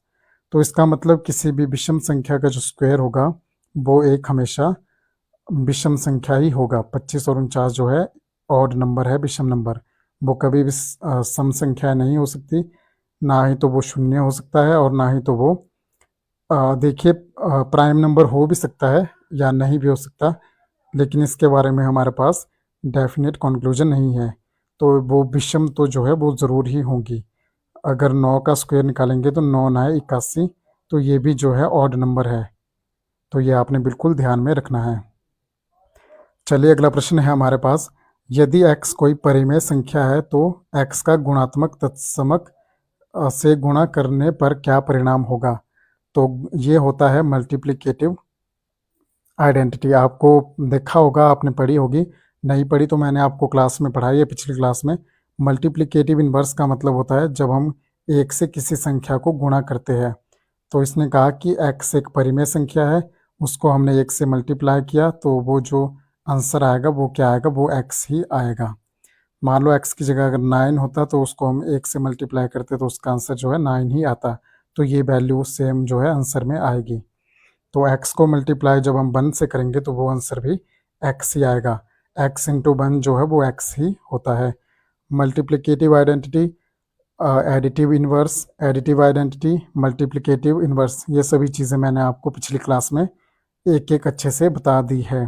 तो इसका मतलब किसी भी विषम संख्या का जो स्क्वायर होगा वो एक हमेशा विषम संख्या ही होगा। 25 और 49 जो है ऑड नंबर है, विषम नंबर, वो कभी भी सम संख्या नहीं हो सकती। ना ही तो वो शून्य हो सकता है और ना ही तो वो देखिए प्राइम नंबर हो भी सकता है या नहीं भी हो सकता, लेकिन इसके बारे में हमारे पास डेफिनेट कंक्लूजन नहीं है। तो वो विषम तो जो है वो ज़रूर ही होंगी। अगर 9 का स्क्वायर निकालेंगे तो 9 9 81, तो ये भी जो है ऑड नंबर है। तो ये आपने बिल्कुल ध्यान में रखना है। चलिए अगला प्रश्न है हमारे पास, यदि x कोई परिमेय संख्या है तो x का गुणात्मक तत्समक से गुणा करने पर क्या परिणाम होगा। तो ये होता है मल्टीप्लिकेटिव आइडेंटिटी। आपको देखा होगा, आपने पढ़ी होगी, नहीं पढ़ी तो मैंने आपको क्लास में पढ़ाई है, पिछली क्लास में। मल्टीप्लिकेटिव इन्वर्स का मतलब होता है जब हम एक से किसी संख्या को गुणा करते हैं। तो इसने कहा कि x एक परिमेय संख्या है, उसको हमने 1 से मल्टीप्लाई किया तो वो जो आंसर आएगा वो क्या आएगा, वो x ही आएगा। मान लो x की जगह अगर 9 होता तो उसको हम 1 से मल्टीप्लाई करते तो उसका आंसर जो है 9 ही आता। तो ये वैल्यू सेम जो है आंसर में आएगी। तो x को मल्टीप्लाई जब हम 1 से करेंगे तो वो आंसर भी x ही आएगा। x इंटू 1 जो है वो x ही होता है। Multiplicative identity additive inverse, additive identity, multiplicative inverse, ये सभी चीज़ें मैंने आपको पिछली क्लास में एक एक अच्छे से बता दी है।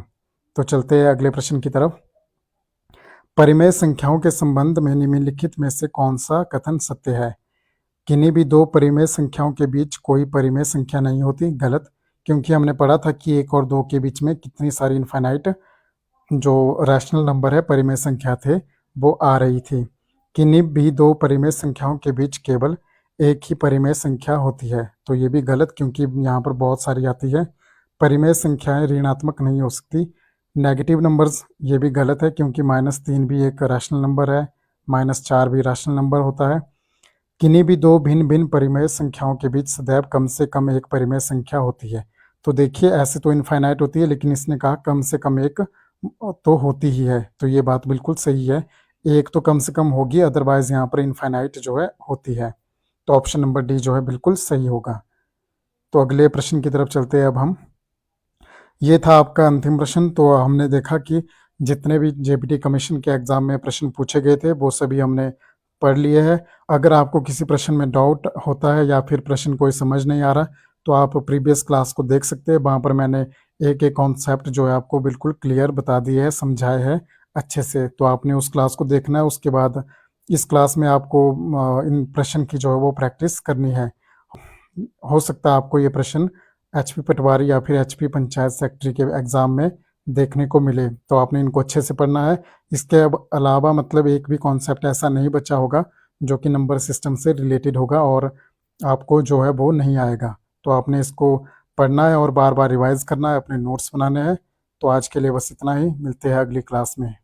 तो चलते हैं अगले प्रश्न की तरफ। परिमेय संख्याओं के संबंध में निम्नलिखित में से कौन सा कथन सत्य है? किन्हीं भी दो परिमेय संख्याओं के बीच कोई परिमेय संख्या नहीं होती। गलत, क्योंकि हमने पढ़ा था कि 1 और 2 के बीच में कितनी सारी इनफाइनाइट जो रैशनल नंबर है, परिमेय संख्या थे, वो आ रही थी। किन्हीं भी दो परिमेय संख्याओं के बीच केवल एक ही परिमेय संख्या होती है। तो ये भी गलत, क्योंकि यहाँ पर बहुत सारी आती है। परिमेय संख्याएं ऋणात्मक नहीं हो सकती। नेगेटिव नंबर्स, ये भी गलत है, क्योंकि -3 भी एक रैशनल नंबर है, -4 भी रैशनल नंबर होता है। किन्हीं भी दो भिन्न भिन्न परिमेय संख्याओं के बीच सदैव कम से कम एक परिमेय संख्या होती है। तो देखिए, ऐसे तो इनफाइनाइट होती है, लेकिन इसने कहा कम से कम एक तो होती ही है। तो ये बात बिल्कुल सही है, एक तो कम से कम होगी, अदरवाइज यहाँ पर इनफाइनाइट जो है होती है। तो ऑप्शन नंबर डी जो है बिल्कुल सही होगा। तो अगले प्रश्न की तरफ चलते हैं अब हम। ये था आपका अंतिम प्रश्न। तो हमने देखा कि जितने भी जेपीटी कमीशन के एग्ज़ाम में प्रश्न पूछे गए थे, वो सभी हमने पढ़ लिए हैं। अगर आपको किसी प्रश्न में डाउट होता है या फिर प्रश्न कोई समझ नहीं आ रहा, तो आप प्रीवियस क्लास को देख सकते हैं। वहाँ पर मैंने एक-एक कॉन्सेप्ट जो है आपको बिल्कुल क्लियर बता दिए हैं, समझाए हैं अच्छे से। तो आपने उस क्लास को देखना है, उसके बाद इस क्लास में आपको इन प्रश्न की जो है वो प्रैक्टिस करनी है। हो सकता है आपको ये प्रश्न एचपी पटवारी या फिर एचपी पंचायत सेक्रेटरी के एग्ज़ाम में देखने को मिले, तो आपने इनको अच्छे से पढ़ना है। इसके अलावा मतलब एक भी कॉन्सेप्ट ऐसा नहीं बचा होगा जो कि नंबर सिस्टम से रिलेटेड होगा और आपको जो है वो नहीं आएगा। तो आपने इसको पढ़ना है और बार बार रिवाइज करना है, अपने नोट्स बनाने हैं। तो आज के लिए बस इतना ही, मिलते हैं अगली क्लास में।